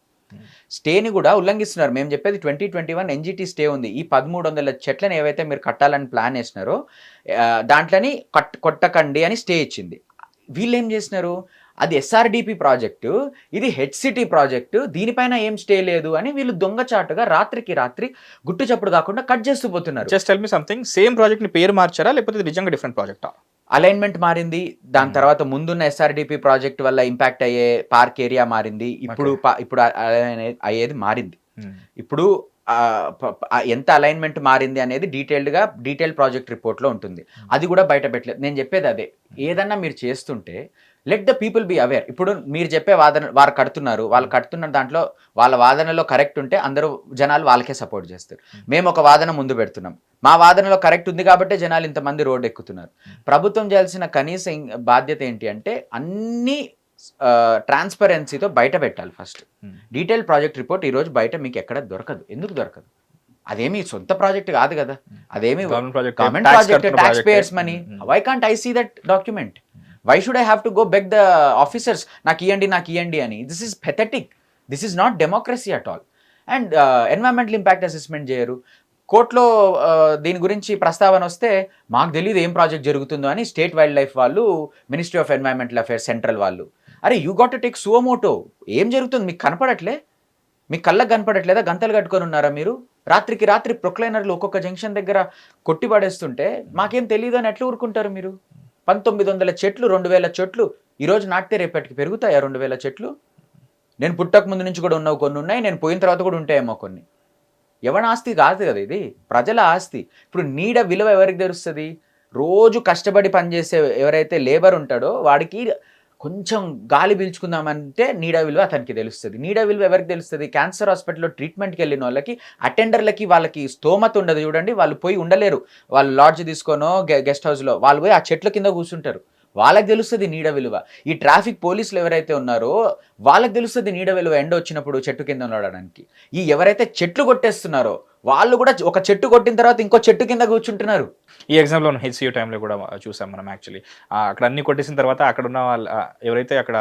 మేము చెప్పేది 2021 NGT స్టే ఉంది. ఈ 1300 చెట్లను ఏవైతే మీరు కట్టాలని ప్లాన్ వేసినారో దాంట్లోని కొట్టకండి అని స్టే ఇచ్చింది. వీళ్ళు ఏం చేసినారు, అది SRDP ప్రాజెక్టు, ఇది HCT ప్రాజెక్టు, దీనిపైన ఏం స్టే లేదు అని వీళ్ళు దొంగచాటుగా రాత్రికి రాత్రి గుట్టు చప్పుడు కాకుండా కట్ చేస్తూ పోతున్నారు. Just tell me something, same project ని పేరు మార్చారా లేకపోతే ఇది నిజంగా డిఫరెంట్ ప్రాజెక్టా? అలైన్మెంట్ మారింది. దాని తర్వాత ముందున్న SRDP ప్రాజెక్ట్ వల్ల ఇంపాక్ట్ అయ్యే పార్క్ ఏరియా మారింది. ఇప్పుడు అయ్యేది మారింది. ఇప్పుడు ఎంత అలైన్మెంట్ మారింది అనేది డీటెయిల్ ప్రాజెక్ట్ రిపోర్ట్లో ఉంటుంది. అది కూడా బయట పెట్టలేదు. నేను చెప్పేది అదే, ఏదన్నా మీరు చేస్తుంటే let the people be aware. ఇప్పుడు మీరు చెప్పే వాదన వాళ్ళు కడుతున్న దాంట్లో వాళ్ళ వాదనలో కరెక్ట్ ఉంటే అందరూ జనాలు వాళ్ళకే సపోర్ట్ చేస్తారు. మేము ఒక వాదన ముందు పెడుతున్నాం, మా వాదనలో కరెక్ట్ ఉంది కాబట్టి జనాలు ఇంతమంది రోడ్డు ఎక్కుతున్నారు. ప్రభుత్వం చేయాల్సిన కనీస బాధ్యత ఏంటి అంటే అన్ని ట్రాన్స్పరెన్సీతో బయట పెట్టాలి. ఫస్ట్ డీటెయిల్ ప్రాజెక్ట్ రిపోర్ట్ ఈరోజు బయట మీకు ఎక్కడ దొరకదు. ఎందుకు దొరకదు? అదేమి సొంత ప్రాజెక్ట్ కాదు కదా, అదేమి government project, tax payers money. Why can't I see that document? Why should I have to go beg the officers నాకు ఇవ్వండి అని? This is pathetic. This is not democracy at all. And environmental impact assessment చేయరు. కోర్టులో దీని గురించి ప్రస్తావన వస్తే మాకు తెలియదు ఏం ప్రాజెక్ట్ జరుగుతుందో అని స్టేట్ వైల్డ్ లైఫ్ వాళ్ళు, ministry of environmental affairs central వాళ్ళు, అరే you got to take suo motu. ఏం జరుగుతుంది మీకు కనపడట్లే? మీకు కళ్ళకు కనపడట్లేదా? గంతలు కట్టుకొని ఉన్నారా మీరు? రాత్రికి రాత్రి ప్రొక్లైనర్లు ఒక్కొక్క జంక్షన్ దగ్గర కొట్టి పడేస్తుంటే మాకేం తెలియదు అని ఎట్లా ఊరుకుంటారు మీరు? 1900 చెట్లు, 2000 చెట్లు ఈరోజు నాటితే రేపటికి పెరుగుతాయా 2000 చెట్లు? నేను పుట్టక ముందు నుంచి కూడా ఉన్నవి కొన్ని ఉన్నాయి, నేను పోయిన తర్వాత కూడా ఉంటాయేమో కొన్ని. ఎవరి ఆస్తి కాదు కదా ఇది, ప్రజల ఆస్తి. ఇప్పుడు నీడ విలువ ఎవరికి తెలుస్తుంది? రోజు కష్టపడి పనిచేసే ఎవరైతే లేబర్ ఉంటాడో వాడికి కొంచెం గాలి పీల్చుకుందామంటే నీడ విలువ అతనికి తెలుస్తుంది. నీడ విలువ ఎవరికి తెలుస్తుంది? క్యాన్సర్ హాస్పిటల్లో ట్రీట్మెంట్కి వెళ్ళిన వాళ్ళకి, అటెండర్లకి, వాళ్ళకి స్తోమత ఉండదు చూడండి, వాళ్ళు పోయి ఉండలేరు. వాళ్ళు లాడ్జ్ తీసుకోనో గెస్ట్ హౌస్లో వాళ్ళు పోయి ఆ చెట్ల కింద కూర్చుంటారు. వాళ్ళకి తెలుస్తుంది నీడ విలువ. ఈ ట్రాఫిక్ పోలీసులు ఎవరైతే ఉన్నారో వాళ్ళకి తెలుస్తుంది నీడ విలువ ఎండ వచ్చినప్పుడు చెట్టు కింద ఉండడానికి. ఈ ఎవరైతే చెట్లు కొట్టేస్తున్నారో వాళ్ళు కూడా ఒక చెట్టు కొట్టిన తర్వాత ఇంకో చెట్టు కింద కూర్చుంటున్నారు. ఈ ఎగ్జాంపుల్లో HCU టైంలో కూడా చూసాం మనం. యాక్చువల్లీ అక్కడ అన్ని కొట్టేసిన తర్వాత అక్కడ ఉన్న వాళ్ళు ఎవరైతే అక్కడ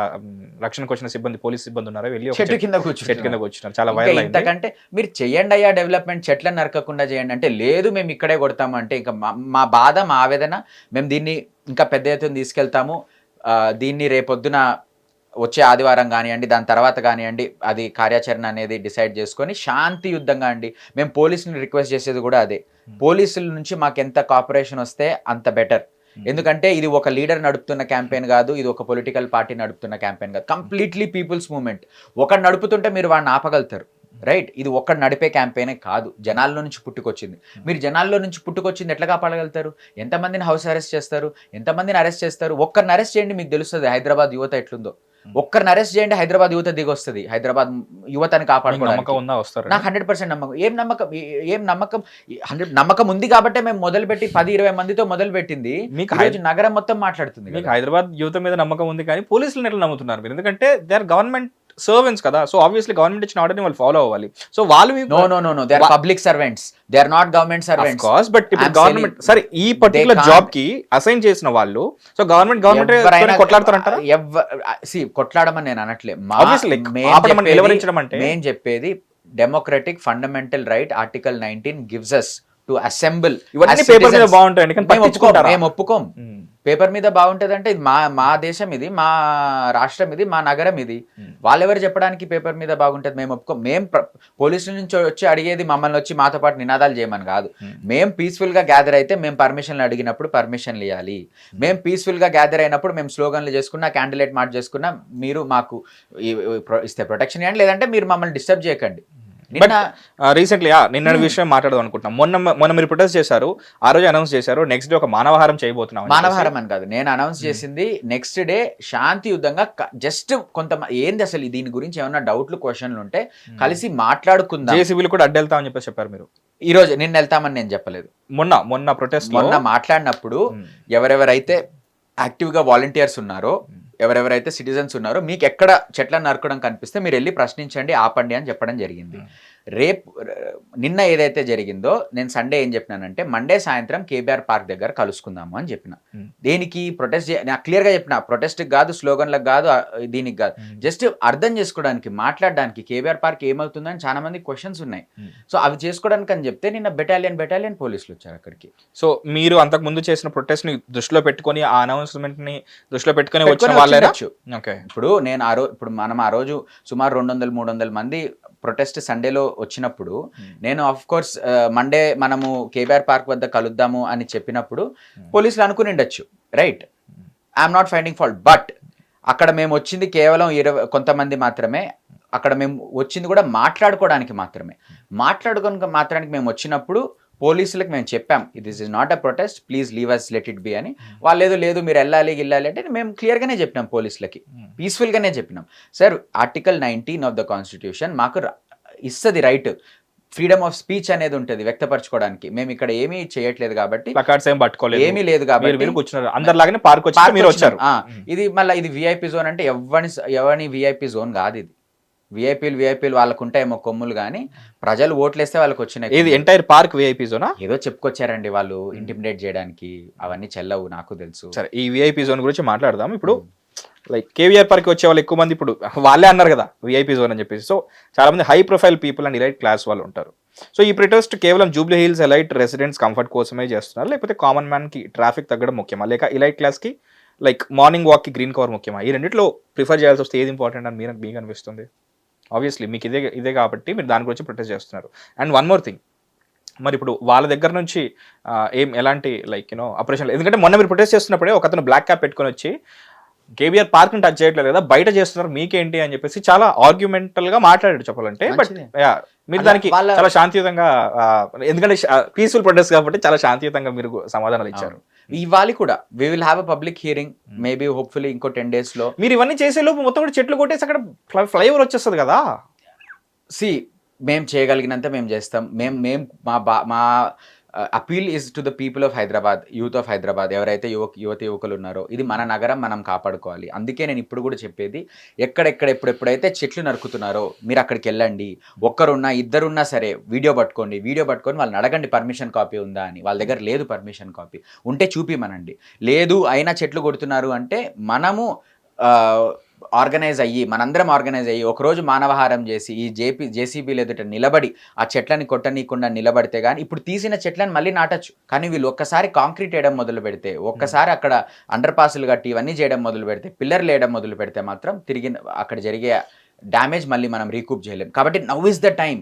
రక్షణకు వచ్చిన సిబ్బంది, పోలీస్ సిబ్బంది ఉన్నారో వెళ్ళి చెట్టు కింద కూర్చున్నారు. చాలా వైరల్ అయింది. ఇంతకంటే మీరు చెయ్యండి అయ్యా డెవలప్మెంట్, చెట్లను నరకకుండా చేయండి అంటే లేదు మేము ఇక్కడే కొడతాము అంటే ఇంకా మా బాధ, మా ఆవేదన, మేము దీన్ని ఇంకా పెద్ద ఎత్తున తీసుకెళ్తాము. దీన్ని రేపొద్దున వచ్చే ఆదివారం కానివ్వండి, దాని తర్వాత కానివ్వండి, అది కార్యాచరణ అనేది డిసైడ్ చేసుకొని శాంతియుద్ధంగా అండి. మేము పోలీసుని రిక్వెస్ట్ చేసేది కూడా అదే, పోలీసుల నుంచి మాకు ఎంత కోఆపరేషన్ వస్తే అంత బెటర్. ఎందుకంటే ఇది ఒక లీడర్ నడుపుతున్న క్యాంపెయిన్ కాదు, ఇది ఒక పొలిటికల్ పార్టీ నడుపుతున్న క్యాంపెయిన్ కాదు, కంప్లీట్లీ పీపుల్స్ మూవ్మెంట్. ఒకటి నడుపుతుంటే మీరు వాడిని ఆపగలుగుతారు, రైట్? ఇది ఒక్కడు నడిపే క్యాంపెయినే కాదు, జనాల్లో నుంచి పుట్టుకొచ్చింది. మీరు జనాల్లో నుంచి పుట్టుకొచ్చింది ఎట్లా కాపాడగలుగుతారు? ఎంతమందిని హౌస్ అరెస్ట్ చేస్తారు, ఎంతమందిని అరెస్ట్ చేస్తారు? ఒక్కరిని అరెస్ట్ చేయండి, మీకు తెలుస్తుంది హైదరాబాద్ యువత ఎట్లుందో. ఒక్కరిని అరెస్ట్ చేయండి, హైదరాబాద్ యువత దిగొస్తుంది. హైదరాబాద్ యువతని కాపాడుకోవడానికి నాకు 100% నమ్మకం. ఏం నమ్మకం 100 ఉంది కాబట్టే మేము మొదలుపెట్టి 10-20 మందితో మొదలు పెట్టింది. మీకు నగరం మొత్తం మాట్లాడుతుంది. మీకు హైదరాబాద్ యువత మీద నమ్మకం ఉంది, కానీ పోలీసులను ఎట్లా నమ్ముతున్నారు మీరు? ఎందుకంటే దే ఆర్ గవర్నమెంట్ సర్వెంట్స్ కదా, సో ఆబ్వియస్లీ గవర్నమెంట్ ఇచ్చిన ఆర్డర్ని వాళ్ళు ఫాలో అవ్వాలి. సో వాళ్ళు no they are public servants, they are not government servants. But ఇప్పుడు గవర్నమెంట్ సరే ఈ పర్టికులర్ జాబ్ కి అసైన్ చేసిన వాళ్ళు, సో గవర్నమెంట్ కొట్లాడతారంటారా? కొట్లాడమని నేను అనట్లే. నేను చెప్పేది democratic fundamental right article 19 gives us to assemble. ఇవన్నీ పేపర్ మీద బాగుంటాయి, మేము ఒప్పుకోం. పేపర్ మీద బాగుంటది అంటే ఇది మా దేశం, ఇది మా రాష్ట్రం, ఇది మా నగరం, ఇది వాళ్ళెవరు చెప్పడానికి పేపర్ మీద బాగుంటది? మేము ఒప్పుకోం. మేము పోలీసుల నుంచి వచ్చి అడిగేది మమ్మల్ని వచ్చి మాతో పాటు నినాదాలు చేయమని కాదు. మేము పీస్ఫుల్ గా గ్యాదర్ అయితే మేము పర్మిషన్లు అడిగినప్పుడు పర్మిషన్లు ఇవ్వాలి. మేము పీస్ఫుల్ గా గ్యాదర్ అయినప్పుడు మేము స్లోగన్లు చేసుకున్నా, క్యాండిడేట్ మార్చ్ చేసుకున్నా, మీరు మాకు ఇస్తే ప్రొటెక్షన్ ఇవ్వండి, లేదంటే మీరు మమ్మల్ని డిస్టర్బ్ చేయకండి. రీసెంట్లీ నిన్న విషయం మాట్లాడదాం అనుకుంటున్నాం. మొన్న మీరు ప్రొటెస్ట్ చేశారు, ఆ రోజు అనౌన్స్ చేశారు నెక్స్ట్ డే ఒక మానవహారం చేయబోతున్నాం. మానవహారం అని కాదు, నేను అనౌన్స్ చేసింది నెక్స్ట్ డే శాంతియుతంగా. జస్ట్ ఏంది అసలు దీని గురించి ఏమన్నా డౌట్లు, క్వశ్చన్లు ఉంటే కలిసి మాట్లాడుకుందాం. జేసీబీలు కూడా అడ్డెళ్తామని చెప్పేసి చెప్పారు మీరు. ఈ రోజు నిన్న వెళ్తామని నేను చెప్పలేదు. మొన్న ప్రొటెస్ట్ మాట్లాడినప్పుడు ఎవరెవరైతే యాక్టివ్ గా వాలంటీర్స్ ఉన్నారో, ఎవరెవరైతే సిటిజన్స్ ఉన్నారో, మీకు ఎక్కడ చెట్లను నరకడం కనిపిస్తే మీరు వెళ్ళి ప్రశ్నించండి, ఆపండి అని చెప్పడం జరిగింది. నిన్న ఏదైతే జరిగిందో, నేను సండే ఏం చెప్పినానంటే మండే సాయంత్రం కేబీఆర్ పార్క్ దగ్గర కలుసుకుందాము అని చెప్పిన. దేనికి? ప్రొటెస్ట్ నాకు క్లియర్గా చెప్పిన, ప్రొటెస్ట్కి కాదు, స్లోగన్లకు కాదు, దీనికి కాదు, జస్ట్ అర్థం చేసుకోవడానికి, మాట్లాడడానికి. కేబీఆర్ పార్క్ ఏమవుతుందని చాలా మంది క్వశ్చన్స్ ఉన్నాయి, సో అవి చేసుకోవడానికి అని చెప్తే నిన్న బెటాలియన్ పోలీసులు వచ్చారు అక్కడికి. సో మీరు అంతకు ముందు చేసిన ప్రొటెస్ట్ ని దృష్టిలో పెట్టుకొని, ఆ అనౌన్స్మెంట్ ని దృష్టిలో పెట్టుకొని వచ్చిన వాళ్ళేనొచ్చు. ఇప్పుడు నేను మనం ఆ రోజు సుమారు 200-300 మంది ప్రొటెస్ట్ సండేలో వచ్చినప్పుడు, నేను ఆఫ్ కోర్స్ మండే మనము కేబీఆర్ పార్క్ వద్ద కలుద్దాము అని చెప్పినప్పుడు పోలీసులు అనుకుని ఉండొచ్చు, right? I'm not finding fault. But అక్కడ మేము వచ్చింది కేవలం 20 కొంతమంది మాత్రమే. అక్కడ మేము వచ్చింది కూడా మాట్లాడుకోవడానికి మాత్రానికి మేము వచ్చినప్పుడు పోలీసులకు మేము చెప్పాం, it is not a protest, please leave us, let it be అని. వాళ్ళు లేదు మీరు వెళ్ళాలి అంటే మేము క్లియర్గానే చెప్పినాం పోలీసులకి, పీస్ఫుల్గానే చెప్పినాం. Sir, article 19 of the constitution మాకు ఇస్తుంది రైట్, ఫ్రీడమ్ ఆఫ్ స్పీచ్ అనేది ఉంటుంది వ్యక్తపరచుకోవడానికి. మేము ఇక్కడ ఏమీ చేయట్లేదు కాబట్టి, ఏమీ లేదు కాబట్టి అందరిలాగానే పార్క్ వచ్చారు. ఇది మళ్ళీ ఇది విఐపి జోన్ అంటే ఎవరిని విఐపి జోన్ కాదు. ఇది విఐపీలు వాళ్ళకు ఉంటాయేమో కొమ్ములు, కానీ ప్రజలు ఓట్లేస్తే వాళ్ళకి వచ్చినాయి. ఇది ఎంటైర్ పార్క్ విఐపి జోనా? ఏదో చెప్పుకొచ్చారండి వాళ్ళు ఇంటిమిడేట్ చేయడానికి, అవన్నీ చెల్లవు, నాకు తెలుసు. సరే, ఈ విఐపి జోన్ గురించి మాట్లాడదాం. ఇప్పుడు లైక్ కేవీఆర్ పార్క్ వచ్చే వాళ్ళు ఎక్కువ మంది, ఇప్పుడు వాళ్ళే అన్నారు కదా విఐపి జోన్ అని చెప్పేసి. సో చాలా మంది high profile people and elite class వాళ్ళు ఉంటారు. సో ఈ ప్రొటెస్ట్ కేవలం Jubilee hills elite residents comfort కోసమే చేస్తున్నారు, లేకపోతే కామన్ మ్యాన్ కి ట్రాఫిక్ తగ్గడం ముఖ్యమా, లేక ఎలైట్ క్లాస్ కి లైక్ మార్నింగ్ వాక్ కి గ్రీన్ కవర్ ముఖ్యమా? ఈ రెండిట్లో ప్రిఫర్ చేయాల్సి వస్తే ఏది ఇంపార్టెంట్ అని మీకు అనిపిస్తుంది? ఆబ్వియస్లీ మీకు ఇదే కాబట్టి మీరు దాని గురించి ప్రొటెస్ట్ చేస్తున్నారు. అండ్ వన్ మోర్ థింగ్, మరి ఇప్పుడు వాళ్ళ దగ్గర నుంచి ఎలాంటి లైక్ ఆపరేషన్, ఎందుకంటే మొన్న మీరు ప్రొటెస్ట్ చేస్తున్నప్పుడే ఒక అతను బ్లాక్ క్యాప్ పెట్టుకొని వచ్చి కేబీఆర్ పార్క్ ని టచ్ చేయట్లేదు కదా, బయట చేస్తున్నారు, మీకేంటి అని చెప్పేసి చాలా ఆర్గ్యుమెంటల్ గా మాట్లాడాడు చెప్పాలంటే. బట్ మీరు దానికి చాలా శాంతియుతంగా, ఎందుకంటే పీస్ఫుల్ ప్రొటెస్ట్ కాబట్టి చాలా శాంతియుతంగా మీరు సమాధానాలు ఇచ్చారు. ఇవాళ కూడా we will have a public hearing, maybe hopefully ఇంకో 10 days లో. మీరు ఇవన్నీ చేసే లోపు మొత్తం కూడా చెట్లు కొట్టేసి అక్కడ ఫ్లైఓవర్ వచ్చేస్తుంది కదా. మేము చేయగలిగినంత మేము చేస్తాం. మేము మా appeal is to the people of Hyderabad, youth of Hyderabad, ఎవరైతే యువకులు ఉన్నారో, ఇది మన నగరం, మనం కాపాడుకోవాలి. అందుకే నేను ఇప్పుడు కూడా చెప్పేది, ఎప్పుడైతే చెట్లు నరుకుతున్నారో మీరు అక్కడికి వెళ్ళండి. ఒక్కరున్నా ఇద్దరున్నా సరే వీడియో పట్టుకొని వాళ్ళని అడగండి పర్మిషన్ కాపీ ఉందా అని. వాళ్ళ దగ్గర లేదు పర్మిషన్ కాపీ, ఉంటే చూపిమనండి. లేదు అయినా చెట్లు కొడుతున్నారు అంటే మనము మనందరం ఆర్గనైజ్ అయ్యి ఒకరోజు మానవహారం చేసి ఈ జేసీబీలు ఎదుట నిలబడి ఆ చెట్లని కొట్టనీయకుండా నిలబడితే కానీ, ఇప్పుడు తీసిన చెట్లను మళ్ళీ నాటచ్చు. కానీ వీళ్ళు ఒక్కసారి కాంక్రీట్ వేయడం మొదలు పెడితే, ఒక్కసారి అక్కడ అండర్ పాసులు కట్టి ఇవన్నీ చేయడం మొదలు పెడితే, పిల్లర్లు వేయడం మొదలు పెడితే మాత్రం తిరిగి అక్కడ జరిగే డ్యామేజ్ మళ్ళీ మనం రీకూప్ చేయలేం. కాబట్టి నౌ ఇస్ ద టైం.